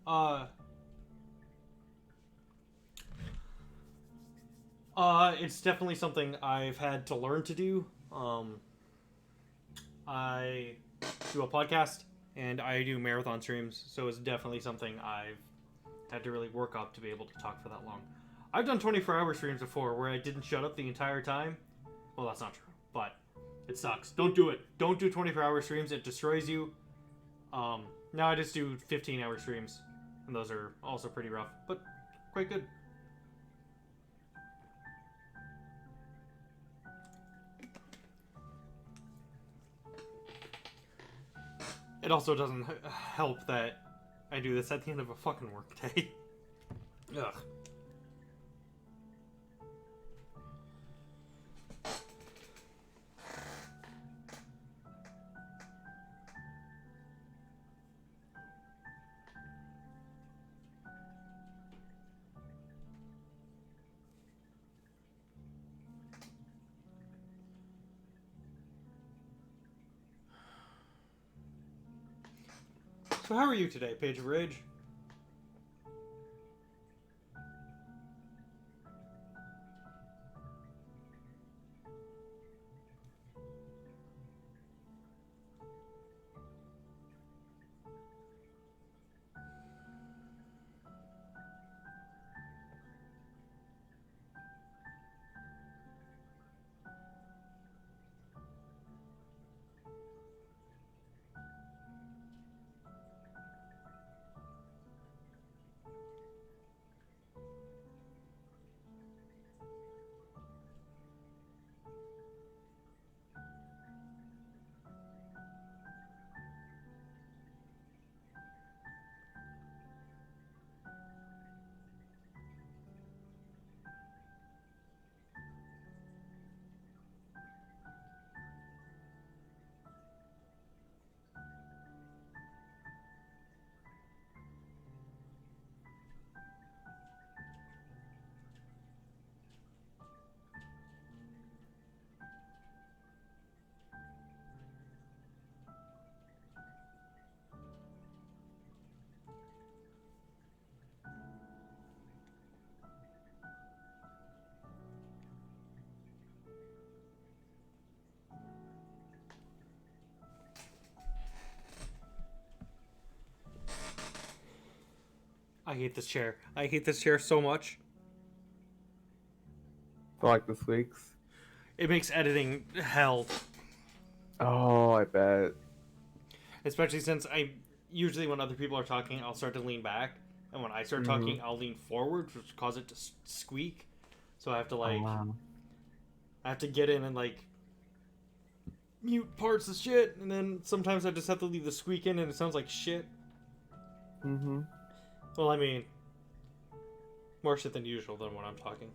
Uh, it's definitely something I've had to learn to do. I do a podcast and I do marathon streams, so it's definitely something I've had to really work up to be able to talk for that long. I've done 24-hour streams before where I didn't shut up the entire time. Well, that's not true, but it sucks. Don't do it. Don't do 24-hour streams. It destroys you. Now I just do 15-hour streams, and those are also pretty rough, but quite good. It also doesn't help that I do this at the end of a fucking workday. Ugh. So how are you today, Page of Rage? I hate this chair. I hate this chair so much. For like this week's. It makes editing hell. Oh, I bet. Especially since usually when other people are talking, I'll start to lean back. And when I start talking, I'll lean forward, which cause it to squeak. So I have to Oh wow. I have to get in and mute parts of shit. And then sometimes I just have to leave the squeak in and it sounds like shit. Mm-hmm. Well, I mean, more shit than usual than when I'm talking.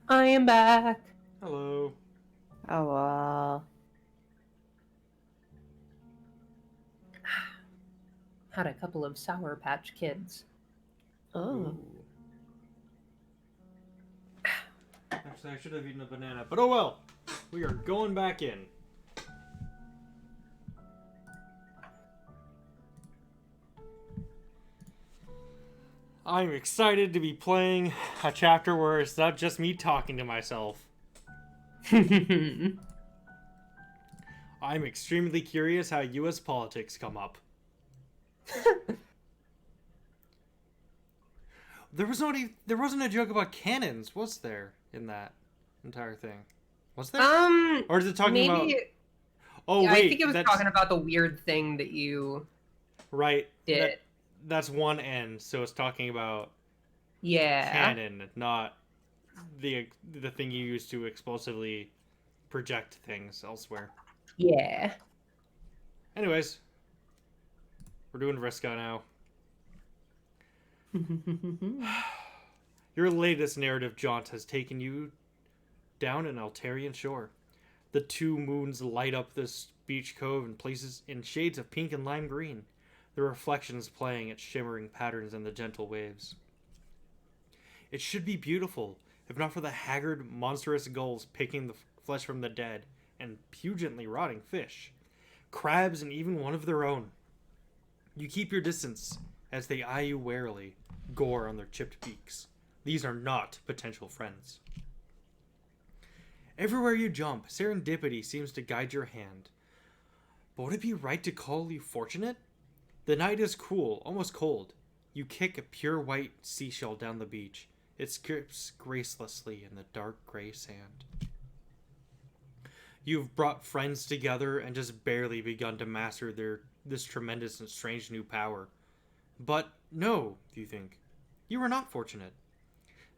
I am back. Hello. Oh, wow. Had a couple of Sour Patch Kids. Oh. Ooh. Actually, I should have eaten a banana, but oh well. We are going back in. I'm excited to be playing a chapter where it's not just me talking to myself. I'm extremely curious how U.S. politics come up. There wasn't a joke about cannons, was there, in that entire thing? Was there? Or is it talking about? Oh wait, I think it was talking about the weird thing that you right did. That's one end, so it's talking about cannon, not the thing you use to explosively project things elsewhere. Yeah. Anyways, we're doing Vriska now. Your latest narrative jaunt has taken you down an Altarian shore. The two moons light up this beach cove in places in shades of pink and lime green, the reflections playing its shimmering patterns in the gentle waves. It should be beautiful, if not for the haggard, monstrous gulls picking the flesh from the dead, and pungently rotting fish, crabs, and even one of their own. You keep your distance as they eye you warily, gore on their chipped beaks. These are not potential friends. Everywhere you jump, serendipity seems to guide your hand. But would it be right to call you fortunate? The night is cool, almost cold. You kick a pure white seashell down the beach. It skips gracelessly in the dark gray sand. You've brought friends together and just barely begun to master this tremendous and strange new power. But no, you think. You are not fortunate.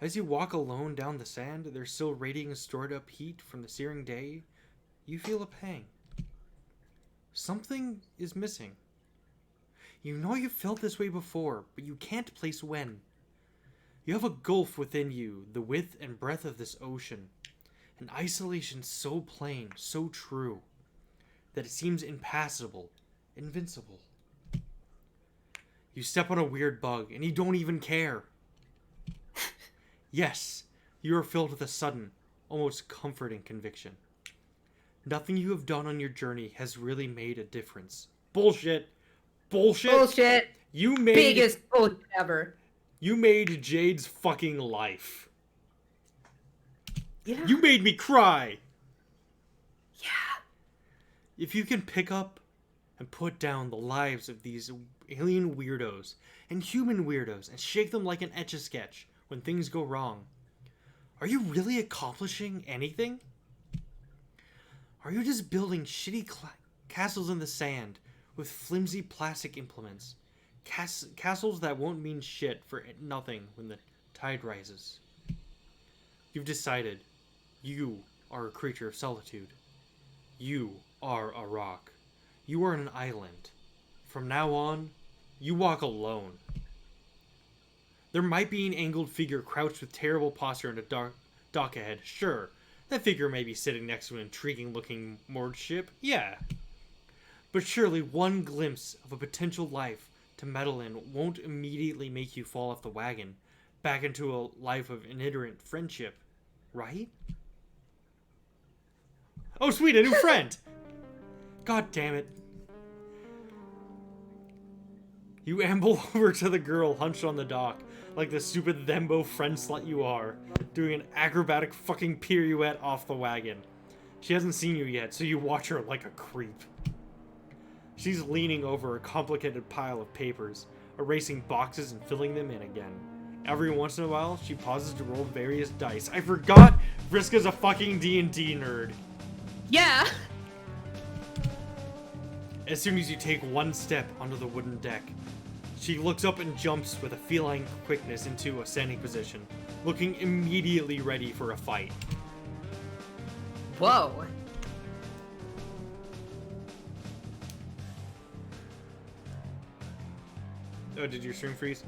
As you walk alone down the sand, there still radiating stored up heat from the searing day, you feel a pang. Something is missing. You know you've felt this way before, but you can't place when. You have a gulf within you, the width and breadth of this ocean. An isolation so plain, so true, that it seems impassable, invincible. You step on a weird bug, and you don't even care. Yes, you are filled with a sudden, almost comforting conviction. Nothing you have done on your journey has really made a difference. Bullshit! Bullshit! Bullshit! You made... Biggest bullshit ever. You made Jade's fucking life. Yeah. You made me cry! Yeah. If you can pick up and put down the lives of these alien weirdos and human weirdos and shake them like an Etch-a-Sketch when things go wrong, are you really accomplishing anything? Are you just building shitty castles in the sand with flimsy plastic implements? Castles that won't mean shit for nothing when the tide rises. You've decided you are a creature of solitude. You are a rock. You are an island. From now on, you walk alone. There might be an angled figure crouched with terrible posture in a dock ahead. Sure, that figure may be sitting next to an intriguing-looking moored ship. Yeah. But surely one glimpse of a potential life to meddle in won't immediately make you fall off the wagon, back into a life of initerant friendship, right? Oh, sweet, a new friend! God damn it. You amble over to the girl hunched on the dock, like the stupid thembo friend slut you are, doing an acrobatic fucking pirouette off the wagon. She hasn't seen you yet, so you watch her like a creep. She's leaning over a complicated pile of papers, erasing boxes and filling them in again. Every once in a while, she pauses to roll various dice. I forgot Vriska's a fucking D&D nerd. Yeah. As soon as you take one step onto the wooden deck, she looks up and jumps with a feline quickness into a standing position, looking immediately ready for a fight. Whoa. Oh, did your stream freeze?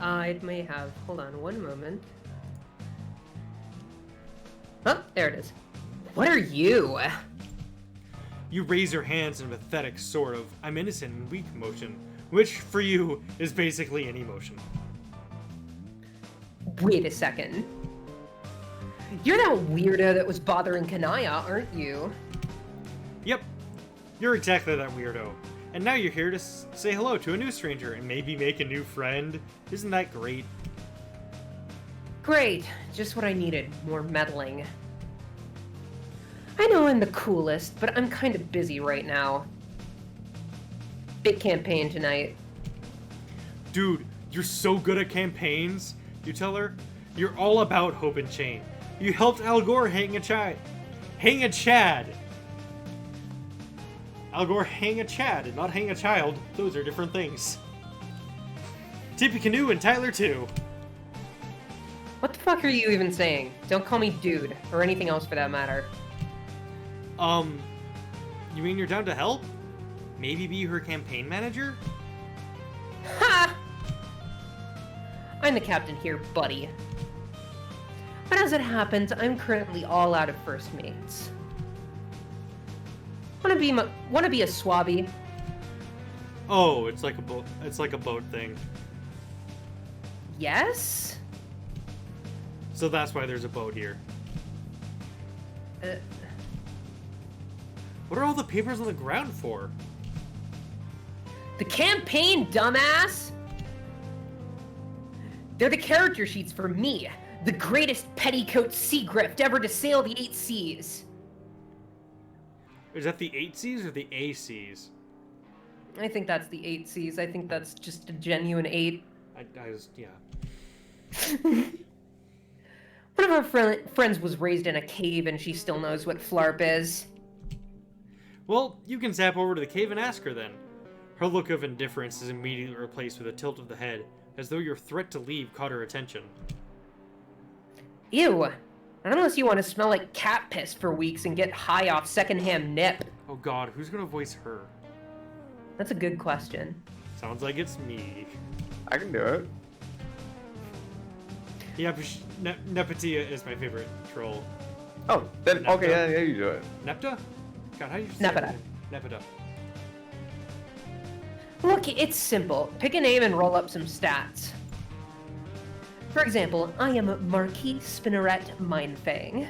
It may have. Hold on one moment. There it is. What are you? You raise your hands in a pathetic sort of I'm innocent and weak motion, which for you is basically an emotion. Wait a second. You're that weirdo that was bothering Kanaya, aren't you? Yep, you're exactly that weirdo. And now you're here to say hello to a new stranger and maybe make a new friend. Isn't that great? Great. Just what I needed. More meddling. I know I'm the coolest, but I'm kind of busy right now. Big campaign tonight. Dude, you're so good at campaigns. You tell her, you're all about hope and chain. You helped Al Gore hang a Chad. Al Gore hang a Chad and not hang a child. Those are different things. Tippy Canoe and Tyler too. What the fuck are you even saying? Don't call me dude, or anything else for that matter. You mean you're down to help? Maybe be her campaign manager? Ha! I'm the captain here, buddy. But as it happens, I'm currently all out of first mates. Wanna be a swabby? Oh, it's like a boat. It's like a boat thing. Yes? So that's why there's a boat here. What are all the papers on the ground for? The campaign, dumbass! They're the character sheets for me, the greatest petticoat sea grift ever to sail the 8 seas. Is that the 8 C's or the A C's? I think that's the 8 seas. I think that's just a genuine 8. I just, yeah. One of our friends was raised in a cave and she still knows what flarp is. Well, you can zap over to the cave and ask her then. Her look of indifference is immediately replaced with a tilt of the head, as though your threat to leave caught her attention. Ew. Not unless you want to smell like cat piss for weeks and get high off secondhand nip. Oh god, who's gonna voice her? That's a good question. Sounds like it's me. I can do it. Yeah, but Nepetia is my favorite troll. Oh, then Nepta? okay, yeah, you do it. Nepta? God, how do you say Nepeta. her name? Nepeta. Look, it's simple. Pick a name and roll up some stats. For example, I am Marquis Spinneret Mindfang.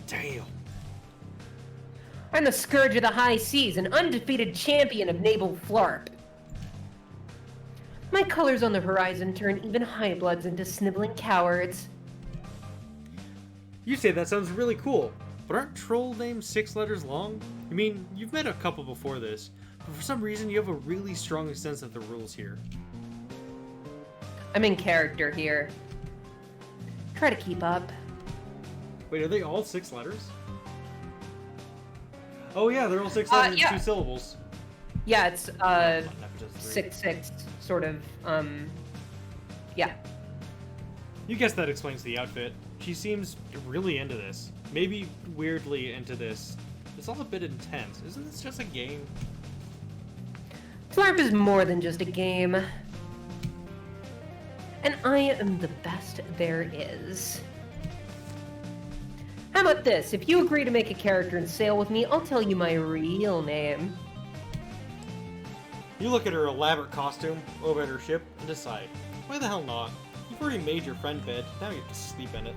Damn. I'm the Scourge of the High Seas, an undefeated champion of naval flarp. My colors on the horizon turn even high bloods into sniveling cowards. You say that sounds really cool, but aren't troll names 6 letters long? I mean, you've met a couple before this, but for some reason you have a really strong sense of the rules here. I'm in character here. Try to keep up. Wait, are they all 6 letters? Oh yeah, they're all 6 letters yeah. and 2 syllables. Yeah, it's Nepeta's 3. 6/6 sort of. Yeah. You guess that explains the outfit. She seems really into this. Maybe weirdly into this. It's all a bit intense. Isn't this just a game? Flarp is more than just a game. And I am the best there is. How about this? If you agree to make a character and sail with me, I'll tell you my real name. You look at her elaborate costume over at her ship and decide, why the hell not? You've already made your friend bed, now you have to sleep in it.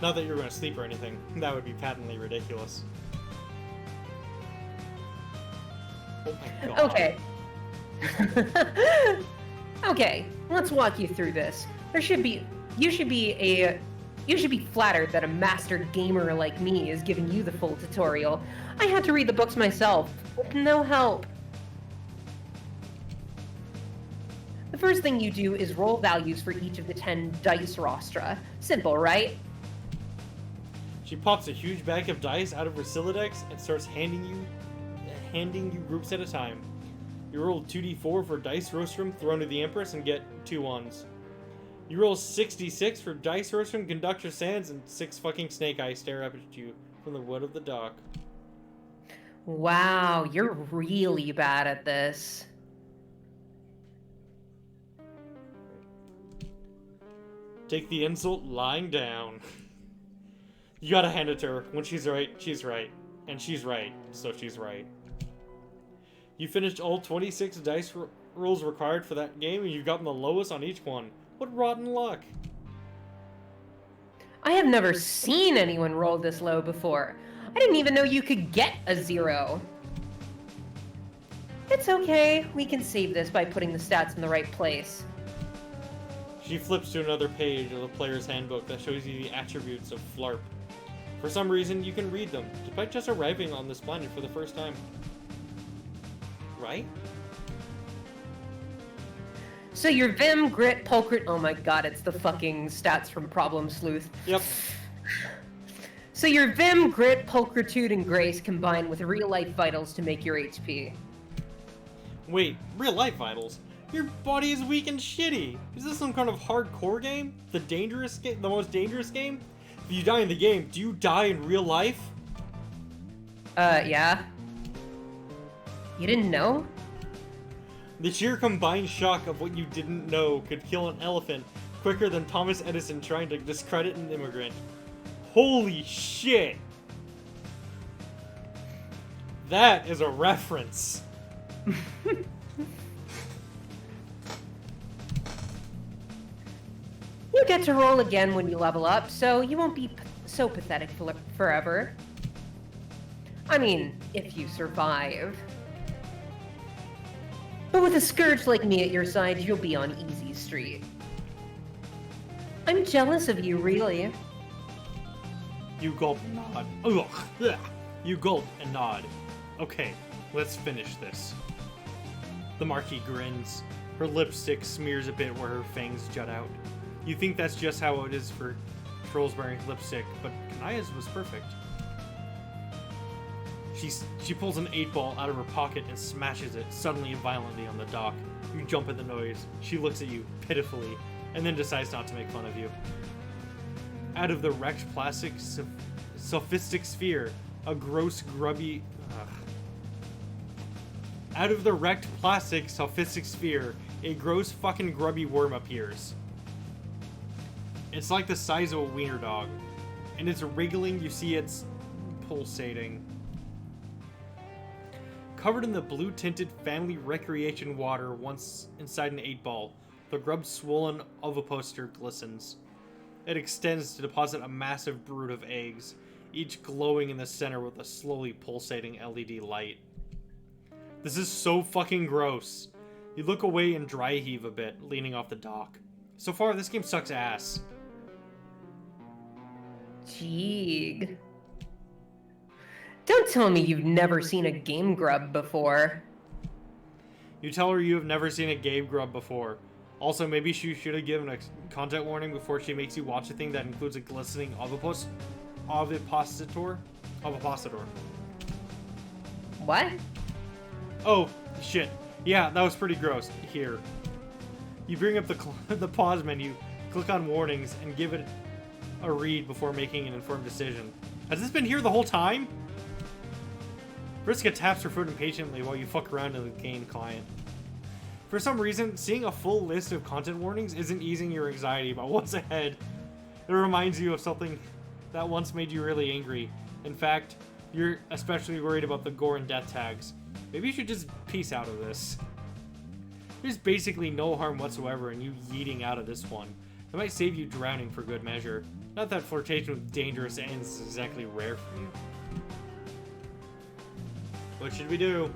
Not that you're going to sleep or anything, that would be patently ridiculous. Oh my god. Okay. Okay, let's walk you through this. You should be flattered that a master gamer like me is giving you the full tutorial. I had to read the books myself, with no help. The first thing you do is roll values for each of the 10 dice rostra. Simple, right? She pops a huge bag of dice out of her Silodex and starts handing you groups at a time. You roll 2d4 for dice rostrum thrown to the Empress and get 2 ones. You roll 66 for dice rostrum, conductor sands, and 6 fucking snake eyes stare up at you from the wood of the dock. Wow, you're really bad at this. Take the insult lying down. You gotta hand it to her. When she's right, she's right. And she's right, so she's right. You finished all 26 dice rolls required for that game, and you've gotten the lowest on each one. What rotten luck. I have never seen anyone roll this low before. I didn't even know you could get a 0. It's okay. We can save this by putting the stats in the right place. She flips to another page of the player's handbook that shows you the attributes of Flarp. For some reason, you can read them, despite just arriving on this planet for the first time. Right? So your Vim, Grit, Pulcrit... Oh my god, it's the fucking stats from Problem Sleuth. Yep. So your Vim, Grit, Pulchritude, and Grace combine with real-life vitals to make your HP. Wait, real life vitals? Your body is weak and shitty. Is this some kind of hardcore game? The most dangerous game? If you die in the game, do you die in real life? Yeah. You didn't know? The sheer combined shock of what you didn't know could kill an elephant quicker than Thomas Edison trying to discredit an immigrant. Holy shit! That is a reference. You get to roll again when you level up, so you won't be so pathetic forever. I mean, if you survive. But with a scourge like me at your side, you'll be on easy street. I'm jealous of you, really. You gulp and nod. Ugh. Ugh. You gulp and nod. Okay, let's finish this. The Marquis grins. Her lipstick smears a bit where her fangs jut out. You think that's just how it is for trolls wearing lipstick, but Kanaya's was perfect. She pulls an 8-ball out of her pocket and smashes it suddenly and violently on the dock. You jump at the noise. She looks at you pitifully, and then decides not to make fun of you. Out of the wrecked plastic sophistic sphere, a gross grubby... Out of the wrecked plastic sophistic sphere, a gross fucking grubby worm appears. It's like the size of a wiener dog. And it's wriggling, you see it's pulsating. Covered in the blue-tinted family recreation water once inside an 8-ball, the grub's swollen ovipositor glistens. It extends to deposit a massive brood of eggs, each glowing in the center with a slowly pulsating LED light. This is so fucking gross. You look away and dry heave a bit, leaning off the dock. So far, this game sucks ass. Jeeg. Don't tell me you've never seen a game grub before. You tell her you have never seen a game grub before. Also, maybe she should have given a content warning before she makes you watch a thing that includes a glistening ovipositor. What? Oh, shit. Yeah, that was pretty gross. Here. You bring up the pause menu, click on warnings, and give it a read before making an informed decision. Has this been here the whole time? Vriska taps her foot impatiently while you fuck around in the game client. For some reason, seeing a full list of content warnings isn't easing your anxiety about what's ahead. It reminds you of something that once made you really angry. In fact, you're especially worried about the gore and death tags. Maybe you should just peace out of this. There's basically no harm whatsoever in you yeeting out of this one. It might save you drowning for good measure. Not that flirtation with dangerous ends is exactly rare for you. What should we do?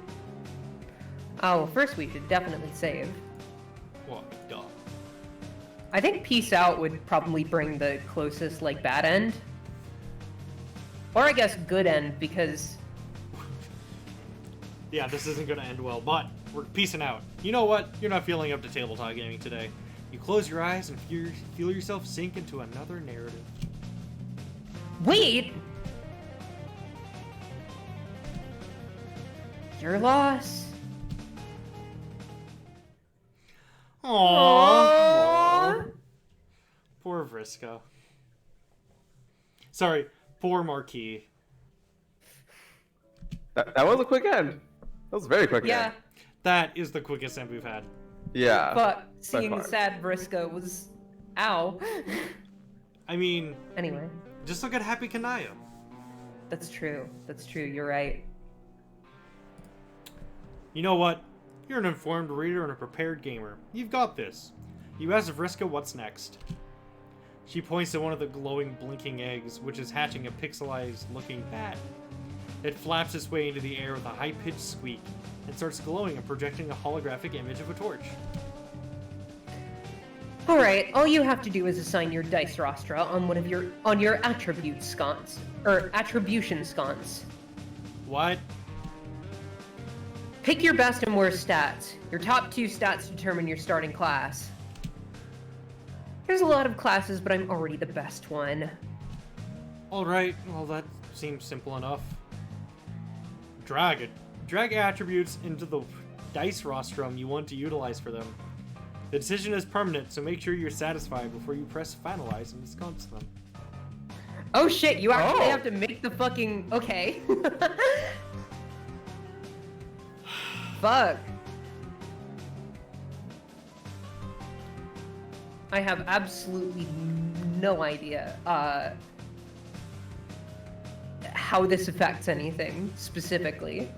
Oh, first we should definitely save. Well, duh. I think peace out would probably bring the closest, like, bad end. Or I guess good end, because... Yeah, this isn't gonna end well, but we're peacing out. You know what? You're not feeling up to tabletop gaming today. You close your eyes and feel yourself sink into another narrative. Wait! Your loss. Aww. Poor Vriska. Sorry, poor Marquis. That was a quick end. That was a very quick Yeah, end. That is the quickest end we've had. Yeah. but seeing far. sad Vriska was... Ow. I mean, Anyway. Just look at Happy Kanaya. That's true. That's true. You're right. You know what? You're an informed reader and a prepared gamer. You've got this. You ask Vriska what's next. She points to one of the glowing, blinking eggs, which is hatching a pixelized-looking bat. It flaps its way into the air with a high-pitched squeak, and starts glowing and projecting a holographic image of a torch. Alright, all you have to do is assign your dice rostra on your attribute sconce. Or attribution sconce. What? Pick your best and worst stats. Your top 2 stats determine your starting class. There's a lot of classes, but I'm already the best one. Alright, well that seems simple enough. Drag it. Drag attributes into the dice rostrum you want to utilize for them. The decision is permanent, so make sure you're satisfied before you press finalize and ensconce them. Oh shit, you actually Oh. have to make the fucking... Okay. Fuck. I have absolutely no idea how this affects anything specifically.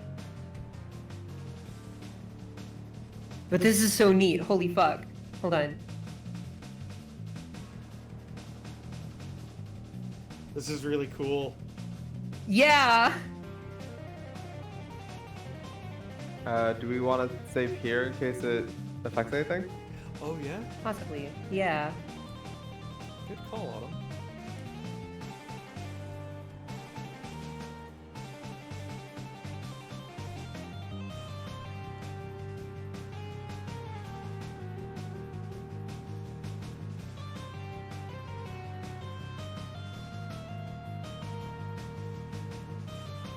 But this is so neat. Holy fuck. Hold on. This is really cool. Yeah. Do we want to save here in case it affects anything? Oh yeah? Possibly. Yeah. Good call, Autumn.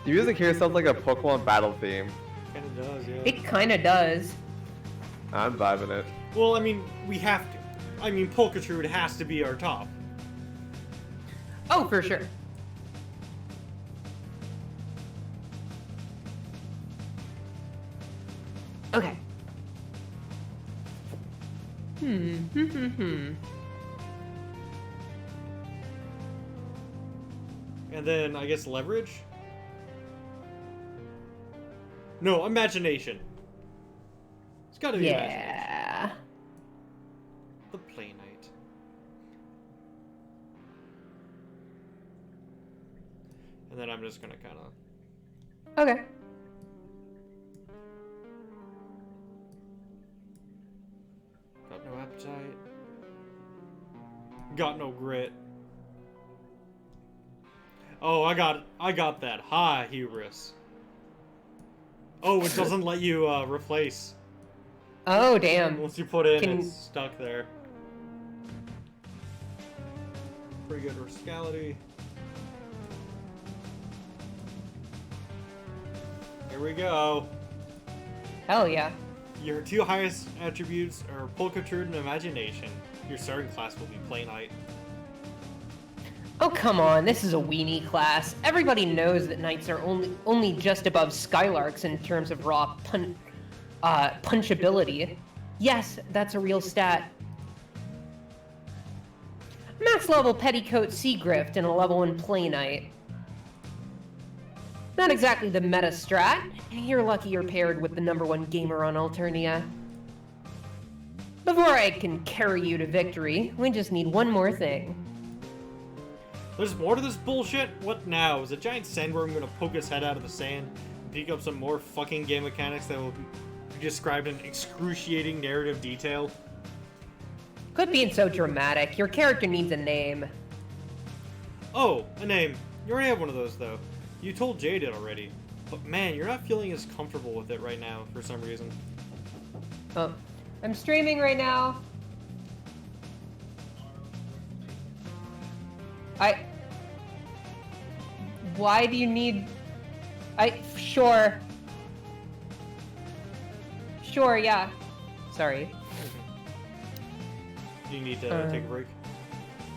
The music here sounds like a Pokemon battle theme. Kinda does, yeah. It kinda does. I'm vibing it. Well, I mean, we have to. I mean, Polkatrude has to be our top. Oh, for sure. Okay. Hmm. And then, I guess, leverage? No, imagination. It's gotta be imagination. Yeah. The Play Knight. And then I'm just gonna kinda... Okay. Got no appetite. Got no grit. Oh, I got that. High hubris. Oh, it doesn't let you replace. Oh, damn. Once you put in, Can- it's stuck there. Pretty good rascality. Here we go. Hell yeah. Your 2 highest attributes are Polkatrude and Imagination. Your starting class will be Play Knight. Oh, come on. This is a weenie class. Everybody knows that knights are only just above skylarks in terms of raw punchability. Yes, that's a real stat. Max level Petticoat Seagrift and a level 1 Play Knight. Not exactly the meta strat. You're lucky you're paired with the #1 gamer on Alternia. Before I can carry you to victory, we just need one more thing. There's more to this bullshit? What now? Is a giant sandworm gonna poke his head out of the sand and pick up some more fucking game mechanics that will be described in excruciating narrative detail? Quit being so dramatic. Your character needs a name. Oh, a name. You already have one of those, though. You told Jade it already. But man, you're not feeling as comfortable with it right now, for some reason. Oh, I'm streaming right now. Why do you need... Sure. Sure, yeah. Sorry. Do you need to take a break?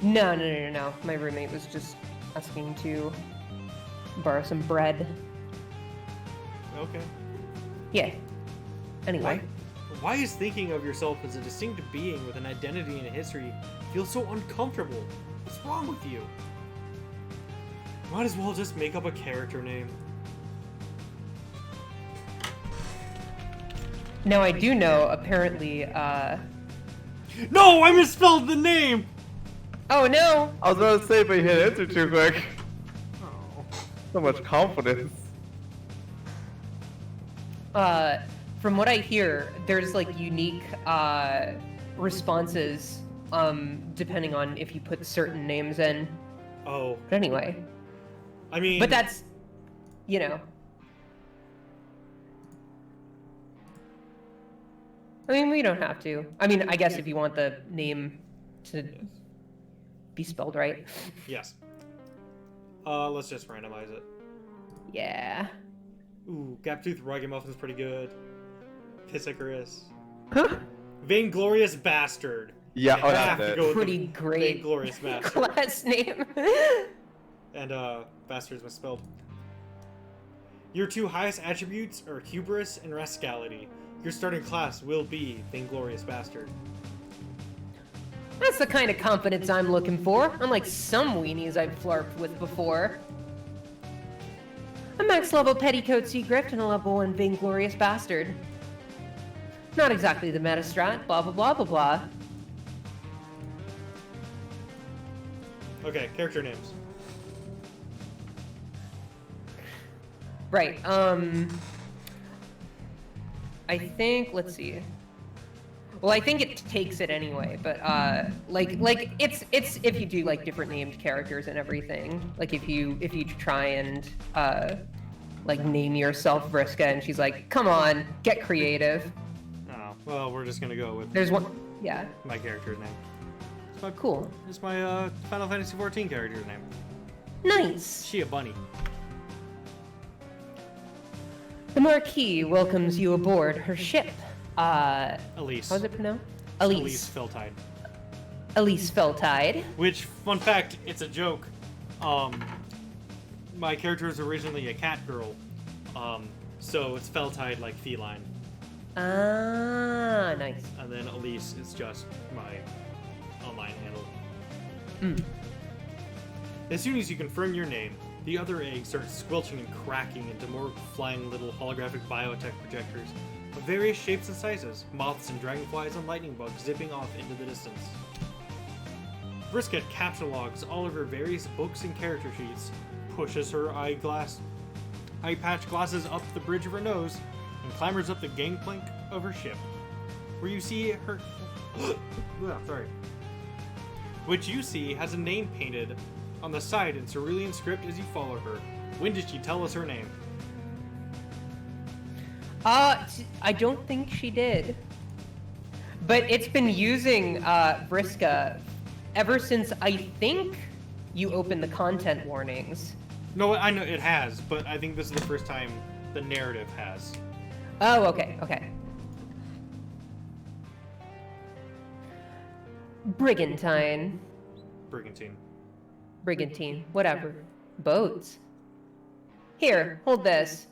No. My roommate was just asking to borrow some bread. Okay. Yeah. Anyway. Why is thinking of yourself as a distinct being with an identity and a history feel so uncomfortable? What's wrong with you? Might as well just make up a character name. Now I do know, apparently, No, I misspelled the name! Oh no! I was about to say, but you hit enter too quick. Oh. So much confidence. From what I hear, there's like unique, responses, depending on if you put certain names in. Oh. But anyway. I mean... But that's, you know. I mean, we don't have to. I mean, I guess if you want the name to be spelled right. Yes. Let's just randomize it. Yeah. Ooh, Gaptooth Ragamuffin is pretty good. Pissicarus. Huh? Vainglorious Bastard. Yeah, I oh, have that's to it. go with Pretty the great Vainglorious Bastard. class name. And, Bastard's misspelled. Your two highest attributes are Hubris and Rascality. Your starting class will be Vainglorious Bastard. That's the kind of confidence I'm looking for, unlike some weenies I've flarped with before. A max level Petticoat Sea Grift and a level 1 Vainglorious Bastard. Not exactly the meta strat, blah blah blah blah blah. Okay, character names. Right, I think, let's see. Well, I think it takes it anyway, but, like, it's if you do, like, different named characters and everything. Like, if you try and, like, name yourself Vriska, and she's like, come on, get creative. Oh, well, we're just gonna go with There's one, yeah, my character's name. It's my, cool. it's my, Final Fantasy XIV character's name. Nice. She a bunny. The Marquis welcomes you aboard her ship. Elise. How's it pronounced? Elise Elise. Feltide. Elise Feltide. Which, fun fact, it's a joke. My character is originally a cat girl. So it's Feltide like feline. Ah, nice. And then Elise is just my online handle. Mm. As soon as you confirm your name, the other eggs start squelching and cracking into more flying little holographic biotech projectors of various shapes and sizes, moths and dragonflies and lightning bugs zipping off into the distance. Vriska capsulogs all of her various books and character sheets, pushes her eye patch glasses up the bridge of her nose, and clambers up the gangplank of her ship, where you see her... sorry. Which you see has a name painted on the side in Cerulean script as you follow her. When did she tell us her name? I don't think she did. But it's been using Vriska ever since I think you opened the content warnings. No, I know it has, but I think this is the first time the narrative has. Oh, okay, okay. Brigantine. Brigantine, whatever. Boats. Here, hold this.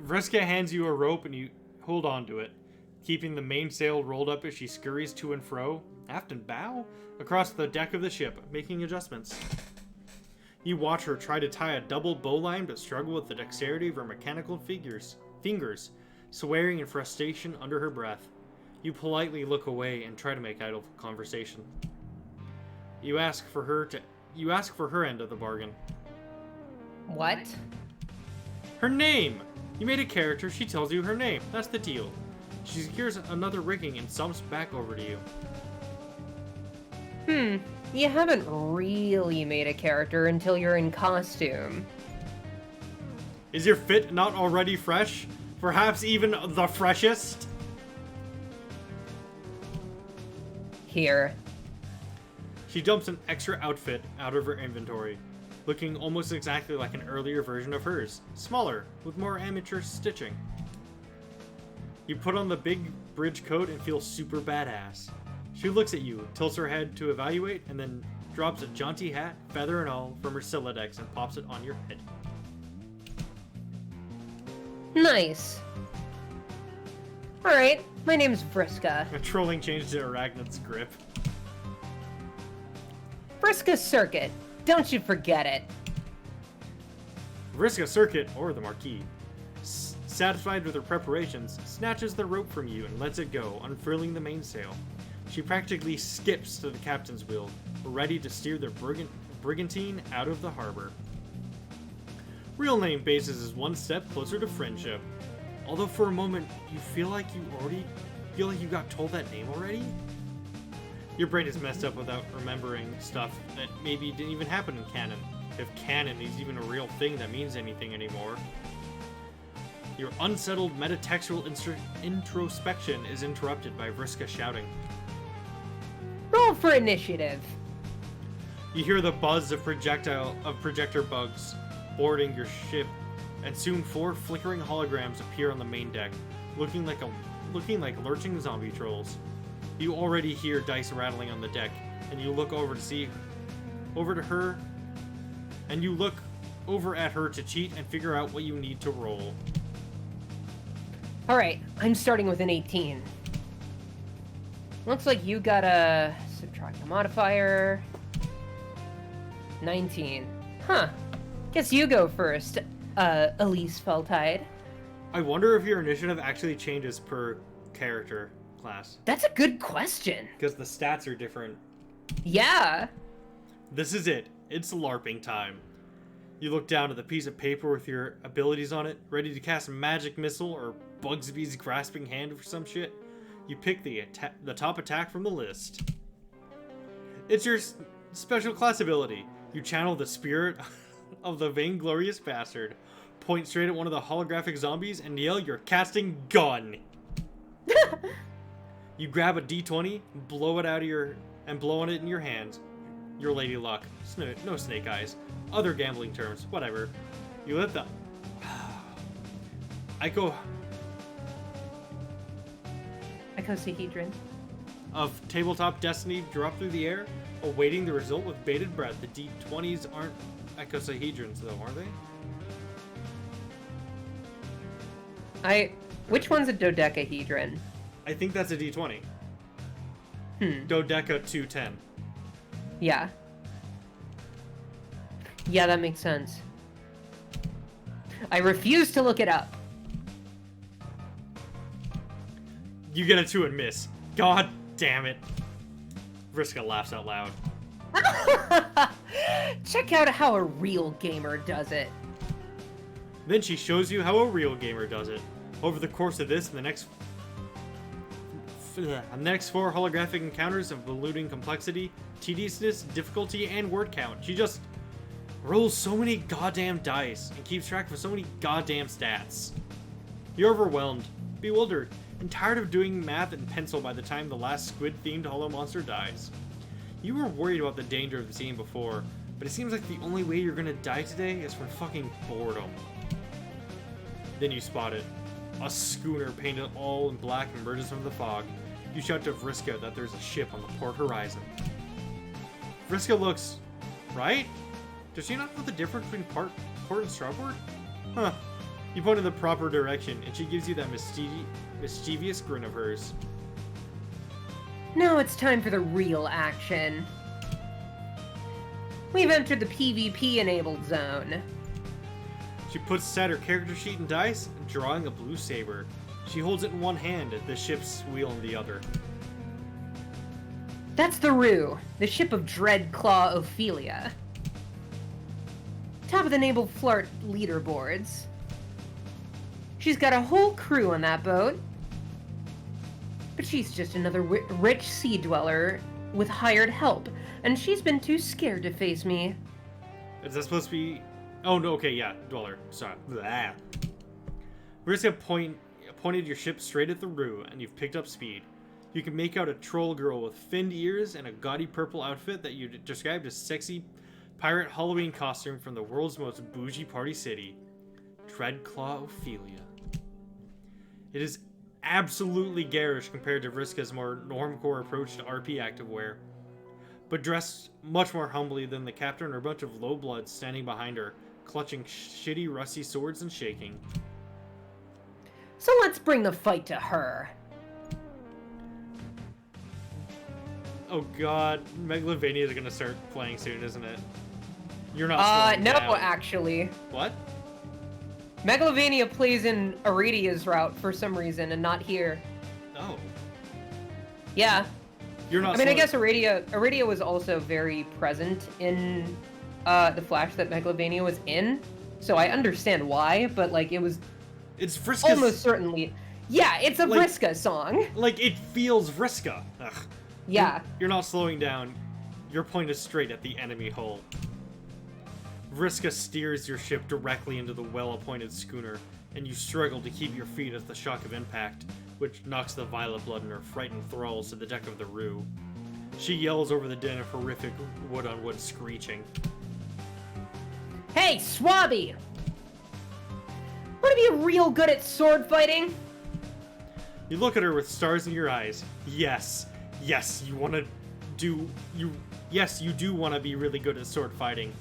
Vriska hands you a rope and you hold on to it, keeping the mainsail rolled up as she scurries to and fro, aft and bow, across the deck of the ship, making adjustments. You watch her try to tie a double bowline but struggle with the dexterity of her mechanical fingers, swearing in frustration under her breath. You politely look away and try to make idle conversation. You ask for her end of the bargain. What? Her name! You made a character, she tells you her name. That's the deal. She secures another rigging and sumps back over to you. You haven't really made a character until you're in costume. Is your fit not already fresh? Perhaps even the freshest? Here. She dumps an extra outfit out of her inventory, looking almost exactly like an earlier version of hers, smaller, with more amateur stitching. You put on the big bridge coat and feel super badass. She looks at you, tilts her head to evaluate, and then drops a jaunty hat, feather and all, from her Siladex and pops it on your head. Nice. Alright, my name's Vriska. A trolling change to Arachnid's grip. Vriska Circuit. Don't you forget it. Vriska Circuit, or the Marquis, satisfied with her preparations, snatches the rope from you and lets it go, unfurling the mainsail. She practically skips to the captain's wheel, ready to steer the brigantine out of the harbor. Real name Basis is one step closer to friendship. Although for a moment, you feel like you got told that name already? Your brain is messed up without remembering stuff that maybe didn't even happen in canon. If canon is even a real thing that means anything anymore. Your unsettled metatextual introspection is interrupted by Vriska shouting. Roll for initiative. You hear the buzz of projector bugs boarding your ship, and soon 4 flickering holograms appear on the main deck, looking like lurching zombie trolls. You already hear dice rattling on the deck, and you look over at her to cheat and figure out what you need to roll. Alright, I'm starting with an 18. Looks like you gotta subtract the modifier. 19. Huh. Guess you go first, Elise Feltide. I wonder if your initiative actually changes per character class. That's a good question. Because the stats are different. Yeah. This is it. It's LARPing time. You look down at the piece of paper with your abilities on it, ready to cast a magic missile or Bugsby's grasping hand for some shit. You pick the top attack from the list. It's your special class ability. You channel the spirit of the vainglorious bastard, point straight at one of the holographic zombies, and yell you're casting gun. You grab a d20, blow on it in your hand. Your lady luck. No snake eyes. Other gambling terms. Whatever. You let the Icosahedron. of tabletop destiny drop through the air, awaiting the result with bated breath. The d20s aren't icosahedrons, though, are they? Which one's a dodecahedron? I think that's a d20. Dodeca 210. Yeah. Yeah, that makes sense. I refuse to look it up. You get a 2 and miss. God damn it. Vriska laughs out loud. Check out how a real gamer does it. Then she shows you how a real gamer does it. Over the course of this and the next 4 holographic encounters of ballooning complexity, tediousness, difficulty, and word count, she just rolls so many goddamn dice and keeps track of so many goddamn stats. You're overwhelmed, bewildered, and tired of doing math in pencil by the time the last squid-themed hollow monster dies. You were worried about the danger of the scene before, but it seems like the only way you're gonna die today is from fucking boredom. Then you spot it. A schooner painted all in black emerges from the fog. You shout to Vriska that there's a ship on the port horizon. Vriska looks... right? Does she not know the difference between port and starboard? Huh. You point in the proper direction, and she gives you that mischievous grin of hers. Now it's time for the real action. We've entered the PvP-enabled zone. She puts aside her character sheet and dice, drawing a blue saber. She holds it in one hand, the ship's wheel in the other. That's the Rue, the ship of Dreadclaw Ophelia. Top of the naval flirt leaderboards. She's got a whole crew on that boat. But she's just another rich sea dweller with hired help, and she's been too scared to face me. Is that supposed to be... oh, no, okay, yeah, dweller. Sorry. Blah. Vriska pointed your ship straight at the Rue, and you've picked up speed. You can make out a troll girl with finned ears and a gaudy purple outfit that you described as sexy pirate Halloween costume from the world's most bougie party city, Dreadclaw Ophelia. It is absolutely garish compared to Vriska's more normcore approach to RP activewear, but dressed much more humbly than the captain or a bunch of low bloods standing behind her, clutching shitty rusty swords and shaking. So let's bring the fight to her. Oh god, Megalovania is gonna start playing soon, isn't it? You're not slowing no, down. actually. What? Megalovania plays in Aradia's route for some reason and not here. Oh. Yeah. You're not I mean, I slowing- guess Aradia was also very present in the Flash that Megalovania was in, so I understand why, but, like, it was It's Vriska's... almost certainly... Yeah, it's a Like- Vriska song. Like, it feels Vriska. Ugh. Yeah. You're not slowing down. Your point is straight at the enemy hull. Vriska steers your ship directly into the well-appointed schooner, and you struggle to keep your feet as the shock of impact, which knocks the violet blood in her frightened thralls to the deck of the Rue. She yells over the din of horrific wood-on-wood screeching. Hey, Swabby! Wanna be real good at sword fighting? You look at her with stars in your eyes. Yes, you do want to be really good at sword fighting.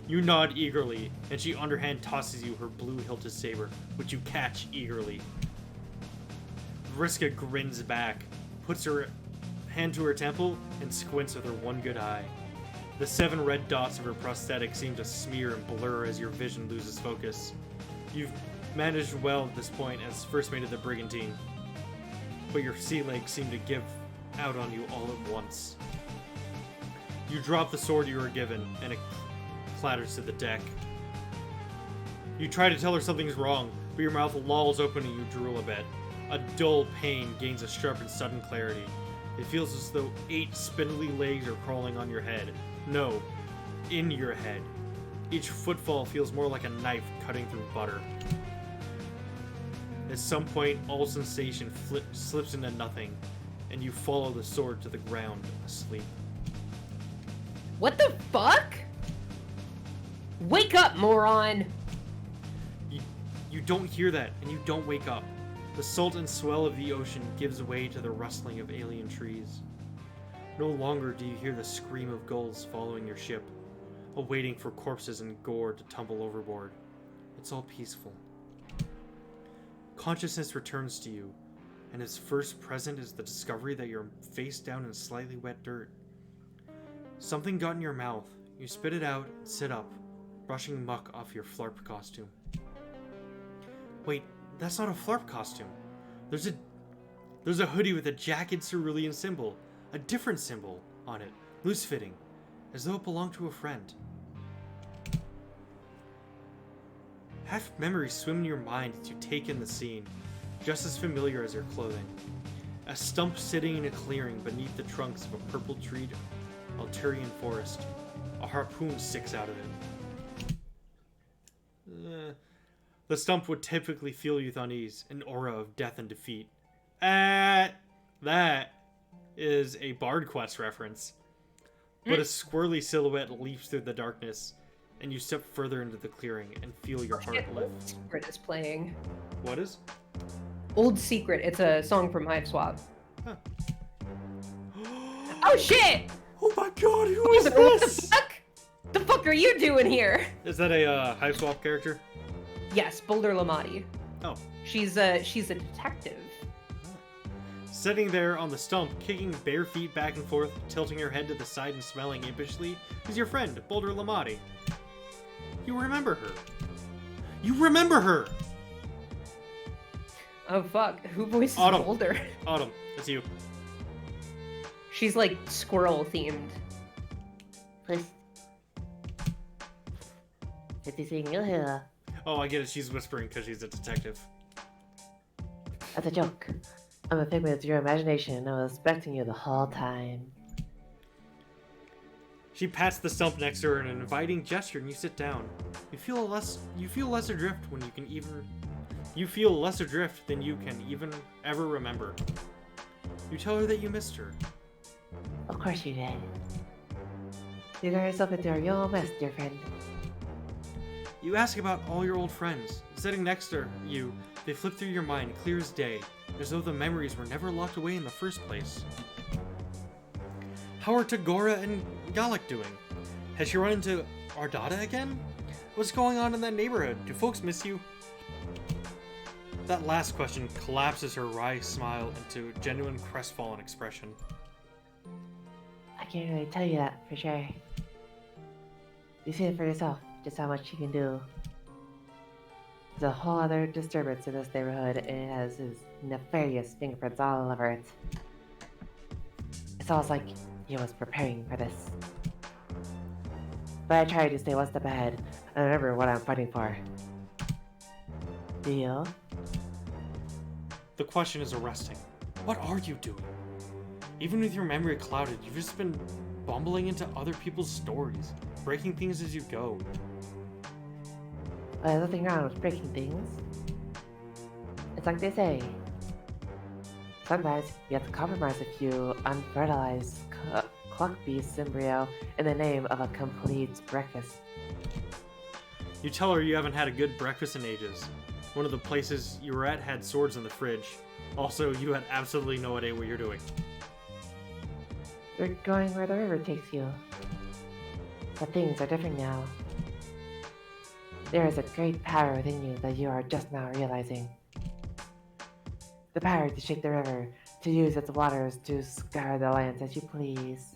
You nod eagerly, and she underhand tosses you her blue-hilted saber, which you catch eagerly. Vriska grins back, puts her hand to her temple, and squints with her one good eye. The 7 red dots of her prosthetic seem to smear and blur as your vision loses focus. You've managed well at this point as first mate of the Brigantine, but your sea legs seem to give out on you all at once. You drop the sword you were given, and it clatters to the deck. You try to tell her something's wrong, but your mouth lolls open and you drool a bit. A dull pain gains a sharp and sudden clarity. It feels as though 8 spindly legs are crawling on your head. No, in your head. Each footfall feels more like a knife cutting through butter. At some point, all sensation slips into nothing, and you follow the sword to the ground, asleep. What the fuck? Wake up, moron! You don't hear that, and you don't wake up. The salt and swell of the ocean gives way to the rustling of alien trees. No longer do you hear the scream of gulls following your ship, awaiting for corpses and gore to tumble overboard. It's all peaceful. Consciousness returns to you, and its first present is the discovery that you're face down in slightly wet dirt. Something got in your mouth. You spit it out and sit up, brushing muck off your flarp costume. Wait, that's not a flarp costume. There's a hoodie with a jagged cerulean symbol, a different symbol on it, loose-fitting, as though it belonged to a friend. Half memories swim in your mind as you take in the scene, just as familiar as your clothing. A stump sitting in a clearing beneath the trunks of a purple-treed Alturian forest. A harpoon sticks out of it. The stump would typically fill you with unease, an aura of death and defeat. That is a Bard Quest reference. But a squirrely silhouette leaps through the darkness, and you step further into the clearing and feel your heart Old lift. Secret is playing. What is? Old Secret. It's a song from Hive Swap. Huh. Oh shit! Oh my god, who is What this? the fuck? The fuck are you doing here? Is that a Hive Swap character? Yes, Boulder Lamati. Oh. She's a detective. Sitting there on the stump, kicking bare feet back and forth, tilting her head to the side and smelling impishly, is your friend, Boulder Lamati. You remember her. You remember her! Oh fuck, who voices Autumn. Boulder? Autumn, it's you. She's like squirrel themed. Please. Anything you hear? Oh, I get it, she's whispering because she's a detective. That's a joke. I'm a figment of your imagination. I was expecting you the whole time. She pats the stump next to her in an inviting gesture, and you sit down. You feel less adrift than you can even ever remember. You tell her that you missed her. Of course you did. You got yourself into a real mess, dear friend. You ask about all your old friends. Sitting next to you, they flip through your mind clear as day, as though the memories were never locked away in the first place. How are Tagora and Galak doing? Has she run into Ardata again? What's going on in that neighborhood? Do folks miss you? That last question collapses her wry smile into a genuine crestfallen expression. I can't really tell you that for sure. You see it for yourself, just how much he can do. There's a whole other disturbance in this neighborhood, and it has his nefarious fingerprints all over it. It's almost like he was preparing for this. But I try to stay one step ahead and remember what I'm fighting for. Do you? The question is arresting. What are you doing? Even with your memory clouded, you've just been bumbling into other people's stories, breaking things as you go. Well, there's nothing wrong with breaking things. It's like they say. Sometimes you have to compromise a few unfertilized cluck beast embryo in the name of a complete breakfast. You tell her you haven't had a good breakfast in ages. One of the places you were at had swords in the fridge. Also, you had absolutely no idea what you're doing. You're going where the river takes you. But things are different now. There is a great power within you that you are just now realizing. The power to shake the river, to use its waters to scour the lands as you please.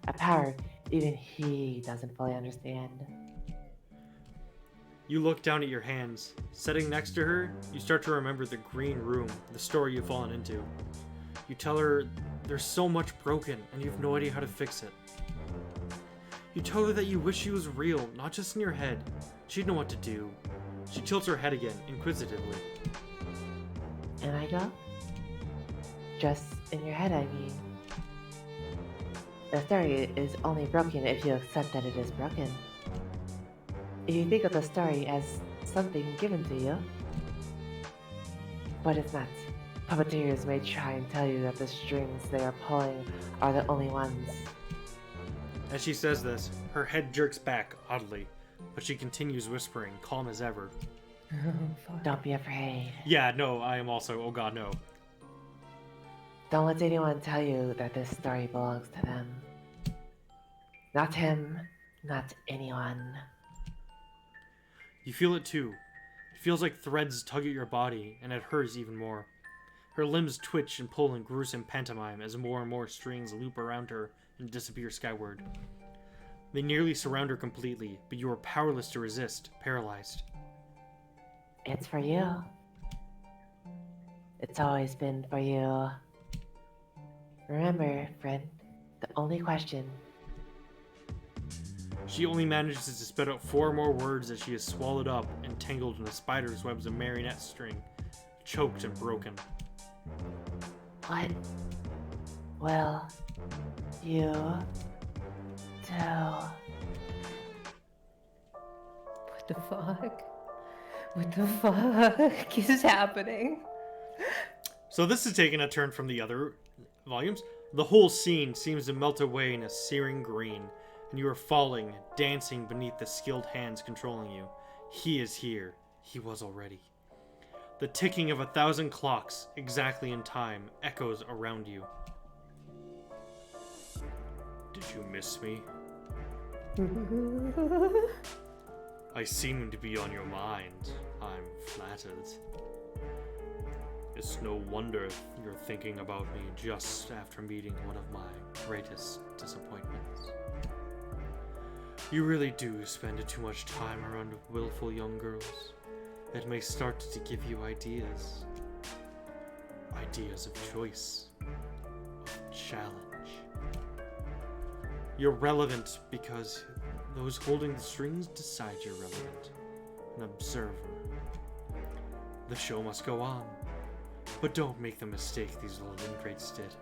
A power even he doesn't fully understand. You look down at your hands. Sitting next to her, you start to remember the green room, the story you've fallen into. You tell her there's so much broken and you have no idea how to fix it. You tell her that you wish she was real, not just in your head. She'd know what to do. She tilts her head again, inquisitively. And I go? Just in your head, I mean. The story is only broken if you accept that it is broken. If you think of the story as something given to you. But it's not. Puppeteers may try and tell you that the strings they are pulling are the only ones. As she says this, her head jerks back oddly, but she continues whispering, calm as ever. Don't be afraid. Yeah, no, I am also, oh god, no. Don't let anyone tell you that this story belongs to them. Not him, not anyone. You feel it too. It feels like threads tug at your body, and at hers even more. Her limbs twitch and pull in gruesome pantomime as more and more strings loop around her and disappear skyward. They nearly surround her completely, but you are powerless to resist, paralyzed. It's for you. It's always been for you. Remember, friend, the only question. She only manages to spit out 4 more words as she is swallowed up and tangled in a spider's webs of marionette string, choked and broken. What will you do? What the fuck? What the fuck is happening? So this is taking a turn from the other volumes. The whole scene seems to melt away in a searing green, and you are falling, dancing beneath the skilled hands controlling you. He is here. He was already. The ticking of 1,000 clocks, exactly in time, echoes around you. Did you miss me? I seem to be on your mind. I'm flattered. It's no wonder you're thinking about me just after meeting one of my greatest disappointments. You really do spend too much time around willful young girls. It may start to give you ideas. Ideas of choice. Of challenge. You're relevant because those holding the strings decide you're relevant. An observer. The show must go on. But don't make the mistake these little ingrates did.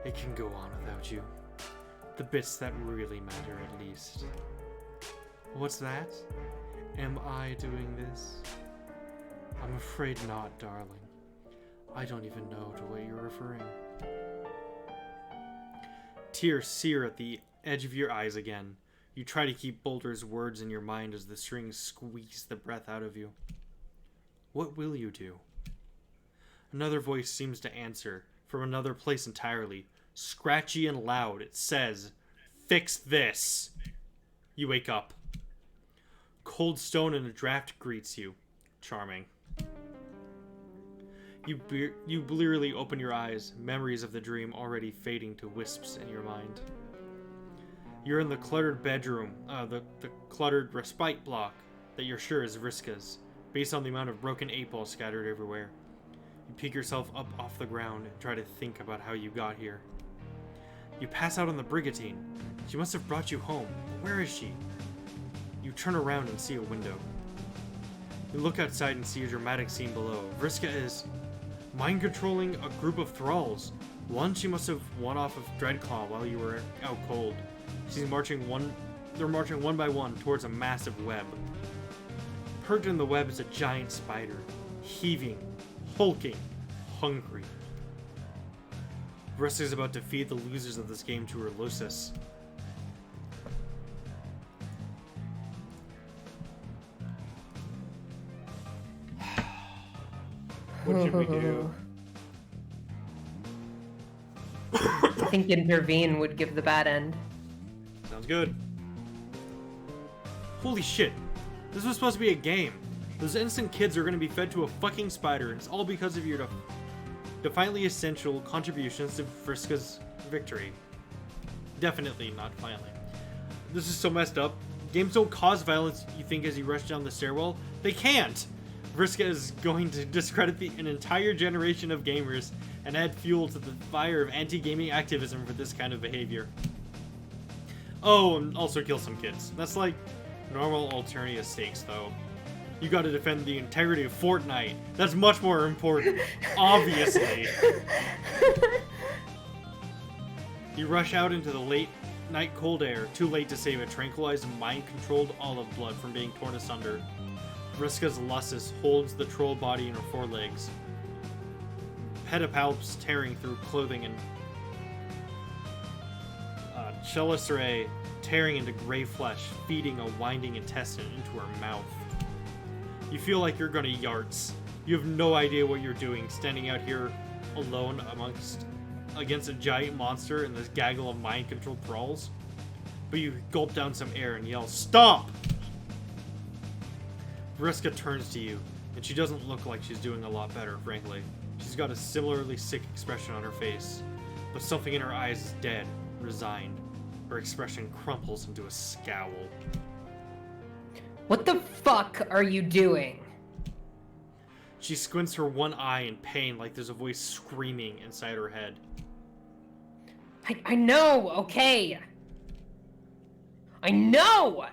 It can go on without you. The bits that really matter, at least. What's that? Am I doing this? I'm afraid not, darling. I don't even know to what you're referring. Tears sear at the edge of your eyes again. You try to keep Boulder's words in your mind as the strings squeeze the breath out of you. What will you do? Another voice seems to answer, from another place entirely. Scratchy and loud, it says, "Fix this!" You wake up. Cold stone in a draft greets you. Charming. You blearily open your eyes, memories of the dream already fading to wisps in your mind. You're in the cluttered bedroom, the cluttered respite block that you're sure is Vriska's, based on the amount of broken 8-balls scattered everywhere. You pick yourself up off the ground and try to think about how you got here. You pass out on the brigantine. She must have brought you home. Where is she? You turn around and see a window. You look outside and see a dramatic scene below. Vriska is mind-controlling a group of thralls. One she must have won off of Dreadclaw while you were out cold. They're marching one by one towards a massive web. Perched in the web is a giant spider, heaving, hulking, hungry. Vriska is about to feed the losers of this game to her Lucis. What should we do? I think intervene would give the bad end. Sounds good. Holy shit. This was supposed to be a game. Those innocent kids are going to be fed to a fucking spider, and it's all because of your defiantly essential contributions to Vriska's victory. Definitely not finally. This is so messed up. Games don't cause violence, you think, as you rush down the stairwell. They can't! Vriska is going to discredit an entire generation of gamers and add fuel to the fire of anti-gaming activism for this kind of behavior. Oh, and also kill some kids. That's like normal Alternia stakes, though. You gotta defend the integrity of Fortnite. That's much more important, obviously. You rush out into the late night cold air, too late to save a tranquilized, mind-controlled olive blood from being torn asunder. Vriska's Lucis holds the troll body in her forelegs, pedipalps tearing through clothing, and Chelicerae tearing into gray flesh, feeding a winding intestine into her mouth. You feel like you're gonna yarts. You have no idea what you're doing, standing out here alone against a giant monster and this gaggle of mind-controlled thralls. But you gulp down some air and yell, "Stop!" Vriska turns to you, and she doesn't look like she's doing a lot better, frankly. She's got a similarly sick expression on her face, but something in her eyes is dead, resigned. Her expression crumples into a scowl. What the fuck are you doing? She squints her one eye in pain like there's a voice screaming inside her head. I know, okay. I know!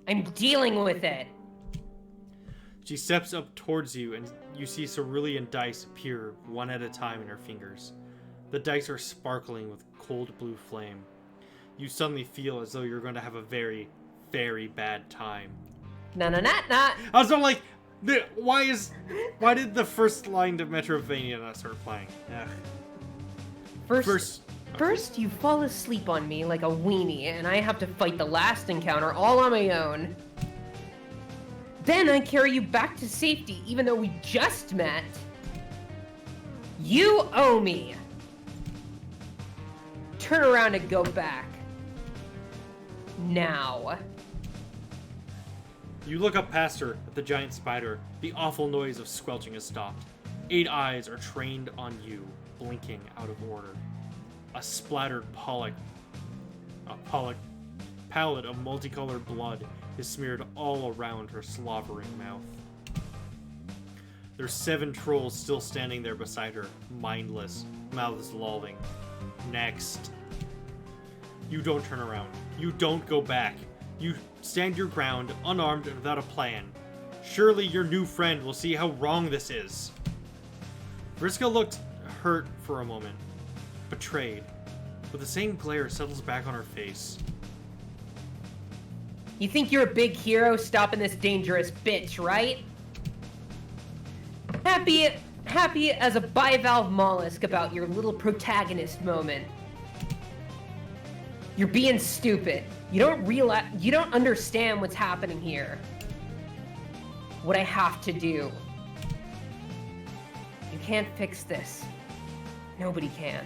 I'm dealing with it. She steps up towards you, and you see cerulean dice appear one at a time in her fingers. The dice are sparkling with cold blue flame. You suddenly feel as though you're going to have a very, very bad time. Nah. I was like, why did the first line to Metrovania not start playing? Ugh. First, you fall asleep on me like a weenie, and I have to fight the last encounter all on my own. Then I carry you back to safety, even though we just met. You owe me. Turn around and go back. Now. You look up past her at the giant spider. The awful noise of squelching has stopped. 8 eyes are trained on you, blinking out of order. A splattered palette of multicolored blood is smeared all around her slavering mouth. There's 7 trolls still standing there beside her, mindless, mouths lolling. Next. You don't turn around. You don't go back. You stand your ground, unarmed and without a plan. Surely your new friend will see how wrong this is. Vriska looked hurt for a moment. Betrayed, but the same glare settles back on her face. You think you're a big hero stopping this dangerous bitch, right? Happy as a bivalve mollusk about your little protagonist moment. You're being stupid. You don't understand what's happening here. What I have to do. You can't fix this. Nobody can.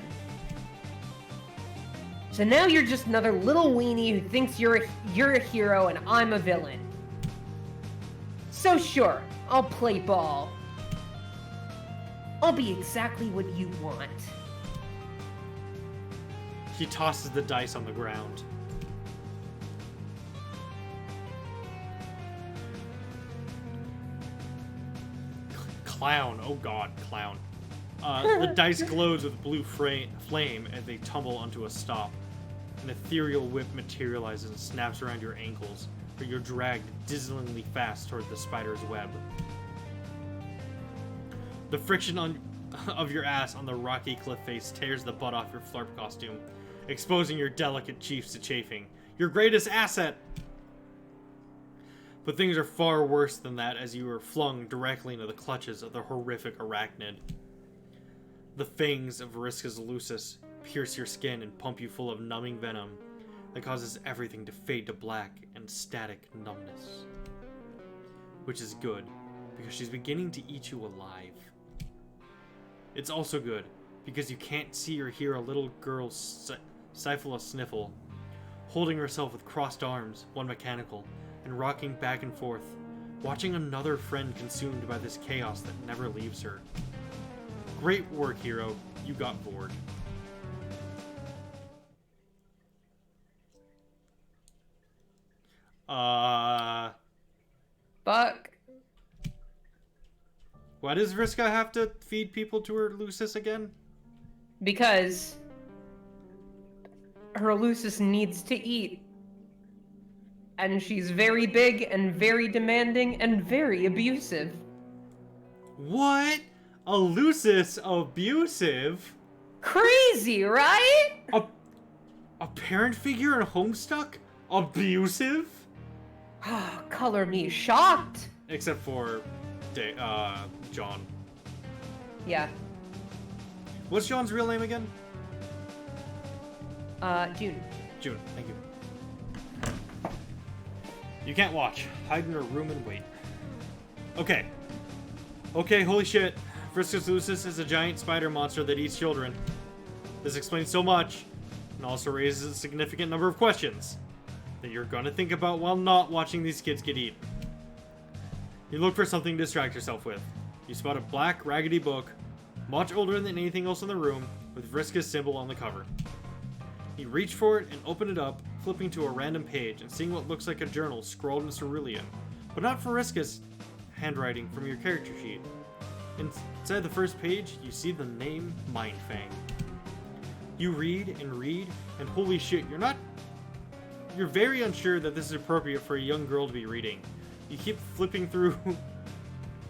So now you're just another little weenie who thinks you're a hero and I'm a villain. So sure, I'll play ball. I'll be exactly what you want. She tosses the dice on the ground. Clown. Oh god, clown. The dice glows with blue flame as they tumble onto a stop. An ethereal whip materializes and snaps around your ankles, where you're dragged dizzyingly fast toward the spider's web. The friction of your ass on the rocky cliff face tears the butt off your flarp costume, exposing your delicate cheeks to chafing. Your greatest asset! But things are far worse than that as you are flung directly into the clutches of the horrific arachnid. The fangs of Vriska's Lucis pierce your skin and pump you full of numbing venom that causes everything to fade to black and static numbness. Which is good, because she's beginning to eat you alive. It's also good, because you can't see or hear a little girl stifle a sniffle, holding herself with crossed arms, one mechanical, and rocking back and forth, watching another friend consumed by this chaos that never leaves her. Great work, hero. You got bored. Fuck. Why does Vriska have to feed people to her Lucis again? Because her Lucis needs to eat. And she's very big and very demanding and very abusive. What? A Lucis abusive? Crazy, right? A parent figure in Homestuck? Abusive? Color me shocked. Except for John. Yeah. What's John's real name again? June. June, thank you. You can't watch. Hide in her room and wait. Okay. Okay, holy shit. Vriska's Lucis is a giant spider monster that eats children. This explains so much, and also raises a significant number of questions that you're gonna think about while not watching these kids get eaten. You look for something to distract yourself with. You spot a black, raggedy book, much older than anything else in the room, with Vriska's symbol on the cover. You reach for it and open it up, flipping to a random page and seeing what looks like a journal scrawled in Cerulean, but not Vriska's handwriting from your character sheet. Inside the first page, you see the name Mindfang. You read, and holy shit, you're very unsure that this is appropriate for a young girl to be reading. You keep flipping through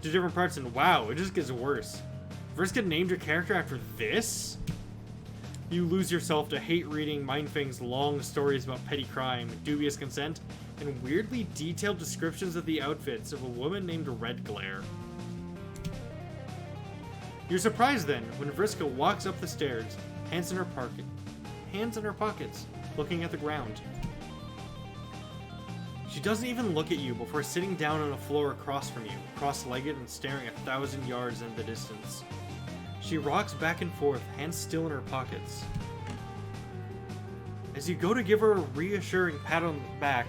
to different parts and wow, it just gets worse. Vriska named your character after this? You lose yourself to hate reading Mindfang's long stories about petty crime, dubious consent, and weirdly detailed descriptions of the outfits of a woman named Red Glare. You're surprised then when Vriska walks up the stairs, hands in her pockets, looking at the ground. She doesn't even look at you before sitting down on a floor across from you, cross-legged and staring 1,000 yards in the distance. She rocks back and forth, hands still in her pockets. As you go to give her a reassuring pat on the back,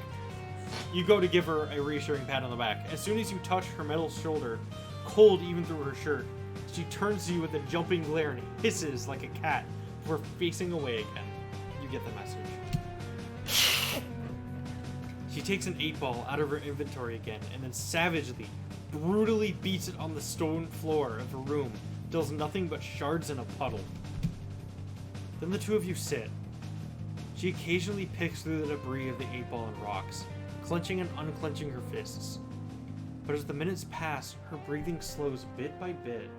as soon as you touch her metal shoulder, cold even through her shirt, she turns to you with a jumping glare and hisses like a cat before facing away again. You get the message. She takes an 8-ball out of her inventory again and then savagely, brutally beats it on the stone floor of her room, does nothing but shards in a puddle. Then the two of you sit. She occasionally picks through the debris of the 8-ball and rocks, clenching and unclenching her fists. But as the minutes pass, her breathing slows bit by bit.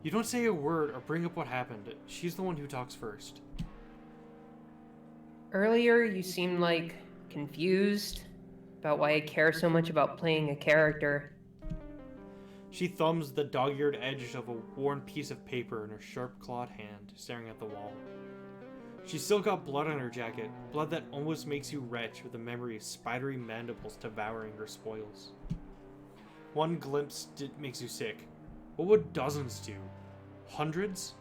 You don't say a word or bring up what happened. She's the one who talks first. Earlier, you seemed like confused about why I care so much about playing a character. She thumbs the dog-eared edge of a worn piece of paper in her sharp-clawed hand, staring at the wall. She's still got blood on her jacket, blood that almost makes you retch with the memory of spidery mandibles devouring her spoils. One glimpse makes you sick. What would dozens do? Hundreds?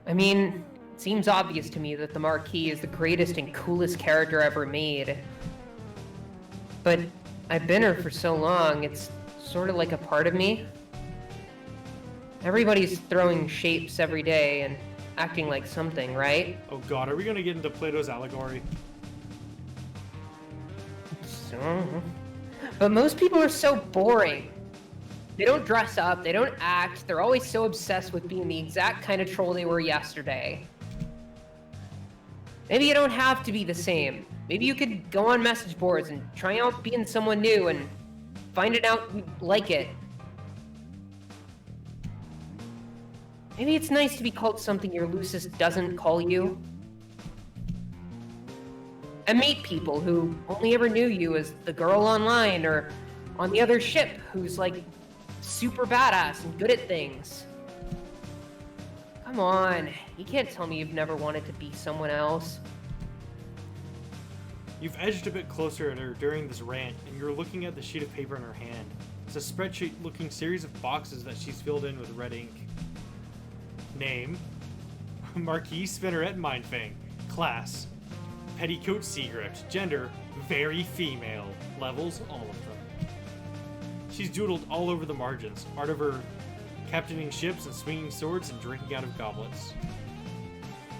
I mean, it seems obvious to me that the Marquis is the greatest and coolest character ever made. But I've been her for so long, it's sort of like a part of me. Everybody's throwing shapes every day and acting like something, right? Oh god, are we gonna get into Plato's allegory? So, but most people are so boring. They don't dress up, they don't act, they're always so obsessed with being the exact kind of troll they were yesterday. Maybe you don't have to be the same. Maybe you could go on message boards and try out being someone new and find it out you like it. Maybe it's nice to be called something your Lucis doesn't call you. And meet people who only ever knew you as the girl online or on the other ship who's like super badass and good at things. Come on, you can't tell me you've never wanted to be someone else. You've edged a bit closer at her during this rant, and you're looking at the sheet of paper in her hand. It's a spreadsheet-looking series of boxes that she's filled in with red ink. Name: Marquis Spinneret Mindfang. Class: Petticoat Seagrips. Gender: very female. Levels: all of them. She's doodled all over the margins. Art of her captaining ships and swinging swords and drinking out of goblets.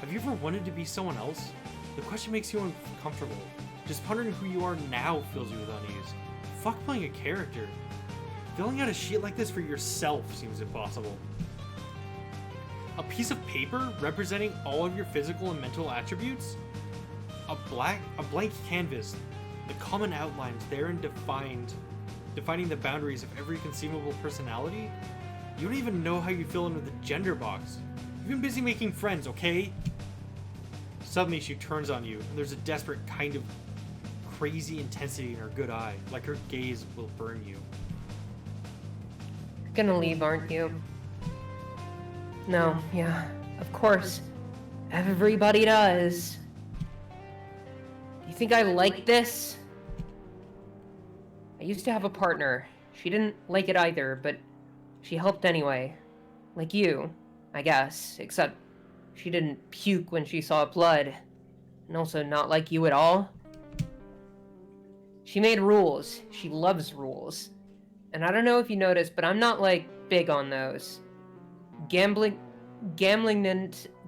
Have you ever wanted to be someone else? The question makes you uncomfortable. Just pondering who you are now fills you with unease. Fuck playing a character. Filling out a sheet like this for yourself seems impossible. A piece of paper representing all of your physical and mental attributes? A blank canvas. The common outlines therein defining the boundaries of every conceivable personality? You don't even know how you fill in with the gender box. You've been busy making friends, okay? Suddenly she turns on you, and there's a desperate kind of crazy intensity in her good eye, like her gaze will burn you. You're gonna leave, aren't you? No, yeah, of course. Everybody does. You think I like this? I used to have a partner. She didn't like it either, but she helped anyway. Like you, I guess, except she didn't puke when she saw blood. And also not like you at all. She made rules. She loves rules. And I don't know if you noticed, but I'm not, like, big on those. Gambling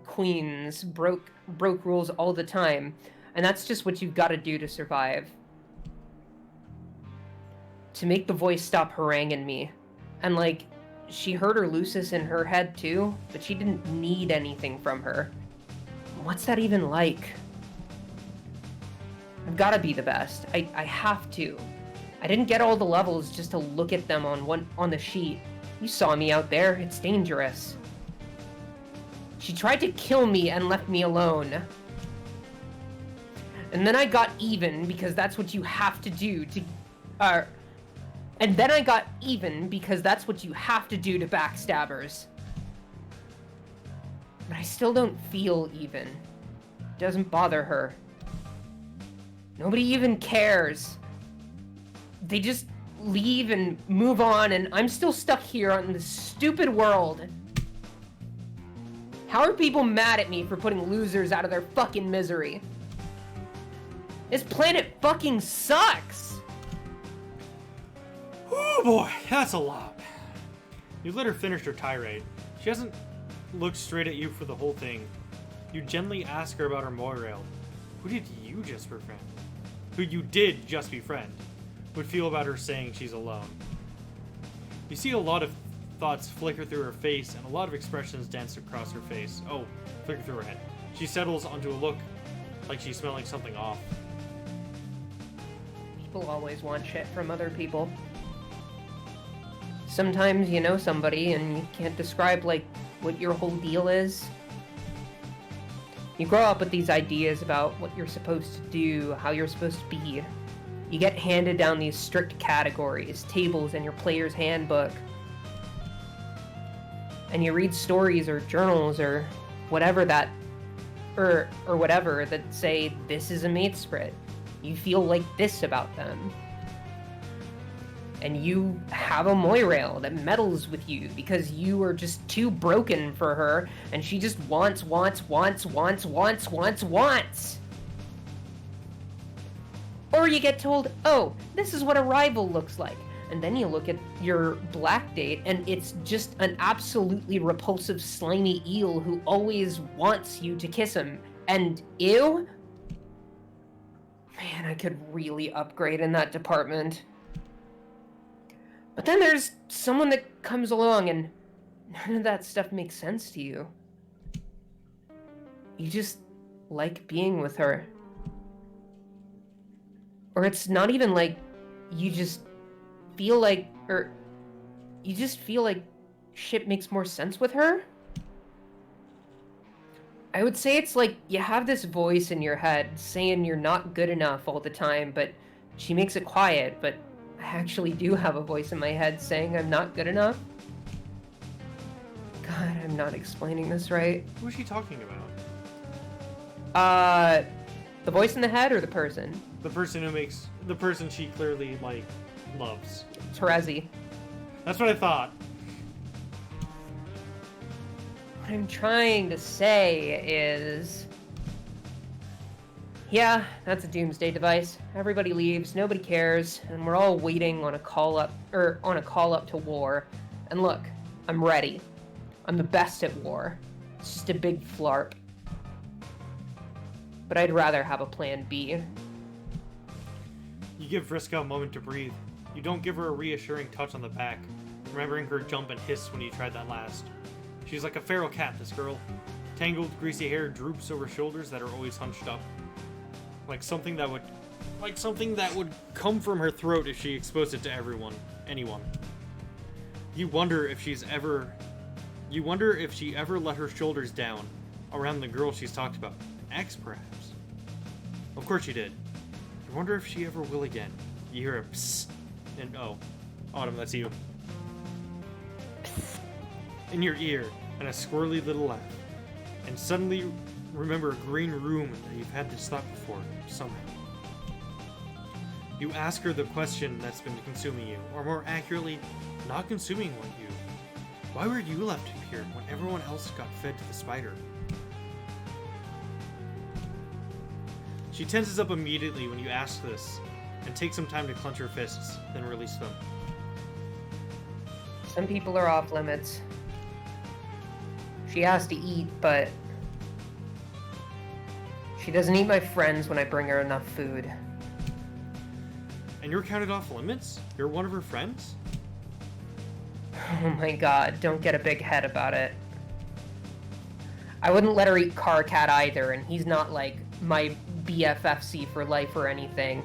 queens broke rules all the time, and that's just what you've got to do to survive. To make the voice stop haranguing me. And, like, she heard her Lucis in her head, too, but she didn't need anything from her. What's that even like? I've got to be the best. I have to. I didn't get all the levels just to look at them on the sheet. You saw me out there. It's dangerous. She tried to kill me and left me alone. And then I got even because that's what you have to do to... And then I got even because that's what you have to do to backstabbers. But I still don't feel even. It doesn't bother her. Nobody even cares. They just leave and move on, and I'm still stuck here on this stupid world. How are people mad at me for putting losers out of their fucking misery? This planet fucking sucks! Oh boy, that's a lot. You let her finish her tirade. She hasn't looked straight at you for the whole thing. You gently ask her about her Moirail. Who did you just befriend? Who you did just befriend? Would feel about her saying she's alone. You see a lot of thoughts flicker through her face and a lot of expressions dance across her face. Oh, flicker through her head. She settles onto a look like she's smelling something off. People always want shit from other people. Sometimes you know somebody and you can't describe, like, what your whole deal is. You grow up with these ideas about what you're supposed to do, how you're supposed to be. You get handed down these strict categories, tables in your player's handbook. And you read stories or journals or whatever that say this is a mate sprit. You feel like this about them. And you have a Moirail that meddles with you because you are just too broken for her and she just wants. Or you get told, oh, this is what a rival looks like. and then you look at your black date, and it's just an absolutely repulsive, slimy eel who always wants you to kiss him. And ew? Man, I could really upgrade in that department. But then there's someone that comes along, and none of that stuff makes sense to you. You just like being with her. Or it's not even like you just feel like, or you just feel like shit makes more sense with her. I would say it's like you have this voice in your head saying you're not good enough all the time, but she makes it quiet, but I actually do have a voice in my head saying I'm not good enough. God, I'm not explaining this right. Who is she talking about? The voice in the head or the person? The person she clearly, like, loves. Terezi. That's what I thought. What I'm trying to say is... Yeah, that's a doomsday device. Everybody leaves, nobody cares, and we're all waiting on a call up to war. And look, I'm ready. I'm the best at war. It's just a big flarp. But I'd rather have a plan B. You give Vriska a moment to breathe. You don't give her a reassuring touch on the back, remembering her jump and hiss when you tried that last. She's like a feral cat, this girl. Tangled, greasy hair droops over shoulders that are always hunched up. Like something that would come from her throat if she exposed it to anyone. You wonder if she ever let her shoulders down around the girl she's talked about. An ex, perhaps. Of course she did. You wonder if she ever will again. You hear a psst, and oh, Autumn, that's you. In your ear, and a squirrely little laugh. And suddenly remember a green room that you've had this thought before, somehow. You ask her the question that's been consuming you, or more accurately, not consuming you. Why were you left here when everyone else got fed to the spider? She tenses up immediately when you ask this, and takes some time to clench her fists, then release them. Some people are off limits. She has to eat, but she doesn't eat my friends when I bring her enough food. And you're counted off limits? You're one of her friends? Oh my god, don't get a big head about it. I wouldn't let her eat Carcat either, and he's not like my BFFC for life or anything.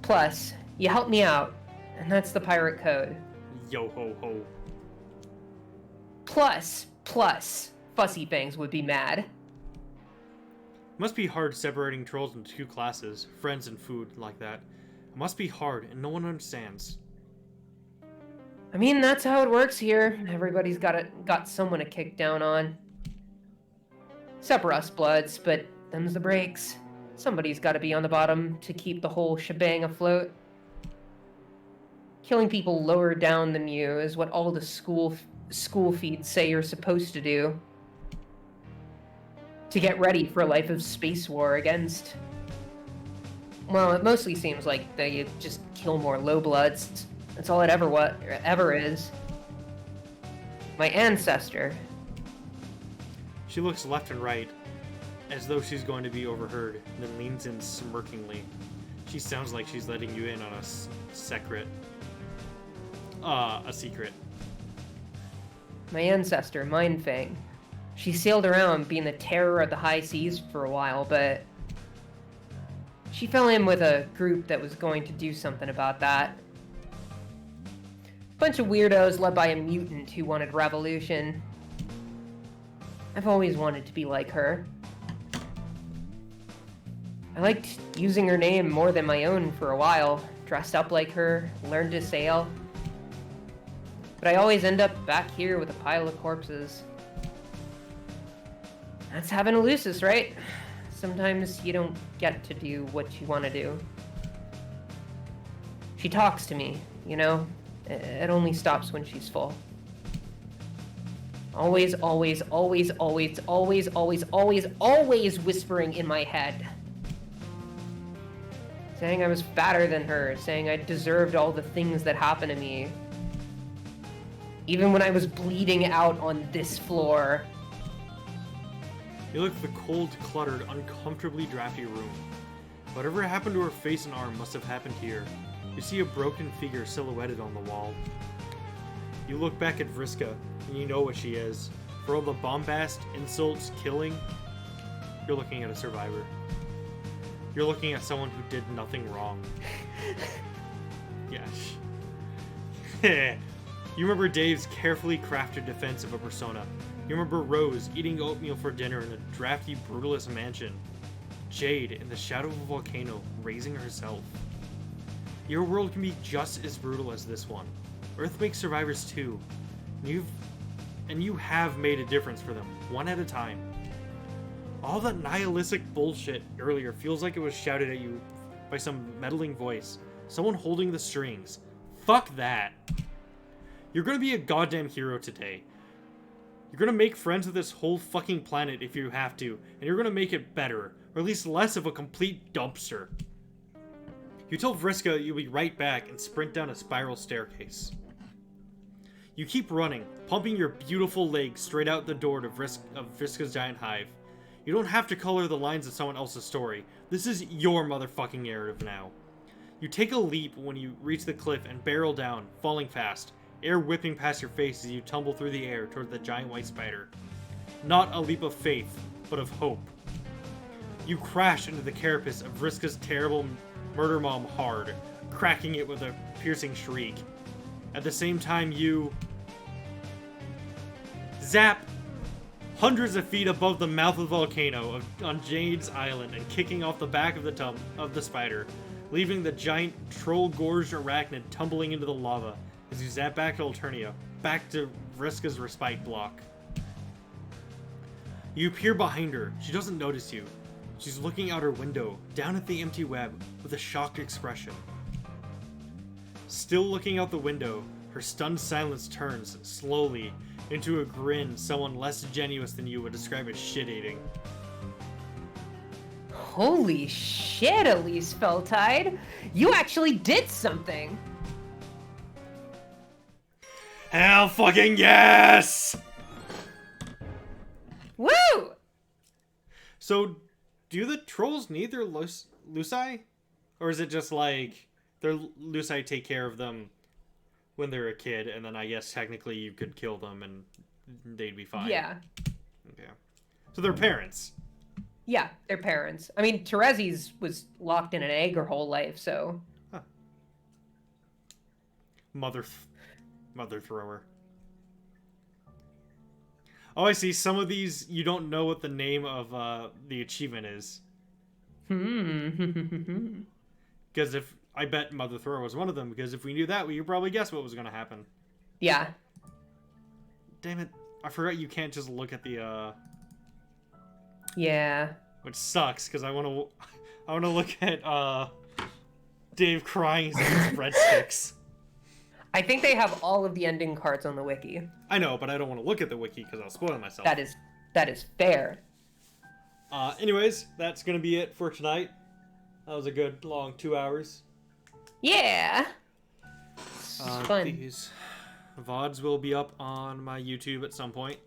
Plus, you helped me out, and that's the pirate code. Yo ho ho. Plus, Fussy Fangs would be mad. Must be hard separating trolls into two classes, friends and food, like that. It must be hard, and no one understands. I mean, that's how it works here. Everybody's got someone to kick down on. Except Rust Bloods, but them's the breaks. Somebody's got to be on the bottom to keep the whole shebang afloat. Killing people lower down than you is what all the school feeds say you're supposed to do. To get ready for a life of space war against... Well, it mostly seems like they just kill more low-bloods. That's all it ever is. My ancestor. She looks left and right, as though she's going to be overheard, and then leans in smirkingly. She sounds like she's letting you in on a secret. A secret. My ancestor, Mindfang. She sailed around being the terror of the high seas for a while, but she fell in with a group that was going to do something about that. Bunch of weirdos led by a mutant who wanted revolution. I've always wanted to be like her. I liked using her name more than my own for a while. Dressed up like her, learned to sail. But I always end up back here with a pile of corpses. That's having a Lucis, right? Sometimes you don't get to do what you want to do. She talks to me, you know? It only stops when she's full. Always whispering in my head. saying I was fatter than her, saying I deserved all the things that happened to me. Even when I was bleeding out on this floor. You look at the cold, cluttered, uncomfortably drafty room. Whatever happened to her face and arm must have happened here. You see a broken figure silhouetted on the wall. You look back at Vriska, and you know what she is. For all the bombast, insults, killing, you're looking at a survivor. You're looking at someone who did nothing wrong. Yes. You remember Dave's carefully crafted defense of a persona. You remember Rose eating oatmeal for dinner in a drafty, brutalist mansion. Jade, in the shadow of a volcano, raising herself. Your world can be just as brutal as this one. Earth makes survivors too. And you have made a difference for them, one at a time. All that nihilistic bullshit earlier feels like it was shouted at you by some meddling voice. Someone holding the strings. Fuck that. You're gonna be a goddamn hero today. You're gonna make friends with this whole fucking planet if you have to, and you're gonna make it better, or at least less of a complete dumpster. You tell Vriska you'll be right back and sprint down a spiral staircase. You keep running, pumping your beautiful legs straight out the door of Vriska's giant hive. You don't have to color the lines of someone else's story. This is your motherfucking narrative now. You take a leap when you reach the cliff and barrel down, falling fast, air whipping past your face as you tumble through the air toward the giant white spider. Not a leap of faith, but of hope. You crash into the carapace of Vriska's terrible murder mom hard, cracking it with a piercing shriek. At the same time, you zap hundreds of feet above the mouth of the volcano on Jade's island and kicking off the back of the spider, leaving the giant troll-gorged arachnid tumbling into the lava as you zap back to Alternia, back to Vriska's respite block. You appear behind her. She doesn't notice you. She's looking out her window, down at the empty web, with a shocked expression. Still looking out the window, her stunned silence turns, slowly, into a grin someone less genuine than you would describe as shit-eating. Holy shit, Elise Feltide! You actually did something! Hell fucking yes! Woo! So, do the trolls need their Luci? Or is it just like, their Luci take care of them when they're a kid, and then I guess technically you could kill them and they'd be fine? Yeah. Okay. So they're parents. Yeah, they're parents. I mean, Terezi's was locked in an egg her whole life, so... Huh. Mother thrower. Oh, I see. Some of these, you don't know what the name of the achievement is. Because if... I bet Mother Thrower was one of them, because if we knew that, we could probably guess what was going to happen. Yeah. Damn it. I forgot you can't just look at the, Yeah. Which sucks, because I want to look at, Dave crying as he eats breadsticks. I think they have all of the ending cards on the wiki. I know, but I don't want to look at the wiki because I'll spoil myself. That is fair. Anyways, that's going to be it for tonight. That was a good, long 2 hours. Yeah. It's fun. These VODs will be up on my YouTube at some point.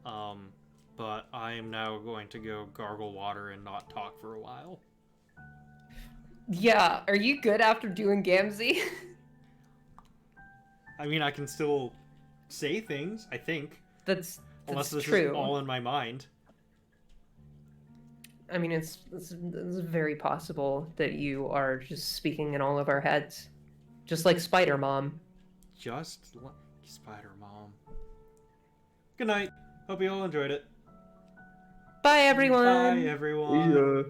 But I am now going to go gargle water and not talk for a while. Yeah, are you good after doing Gamzee? I mean, I can still say things, I think. That's Unless this true. is all in my mind. I mean, it's very possible that you are just speaking in all of our heads. Just like Spider Mom. Just like Spider Mom. Good night. Hope you all enjoyed it. Bye, everyone. Bye, everyone. Yeah.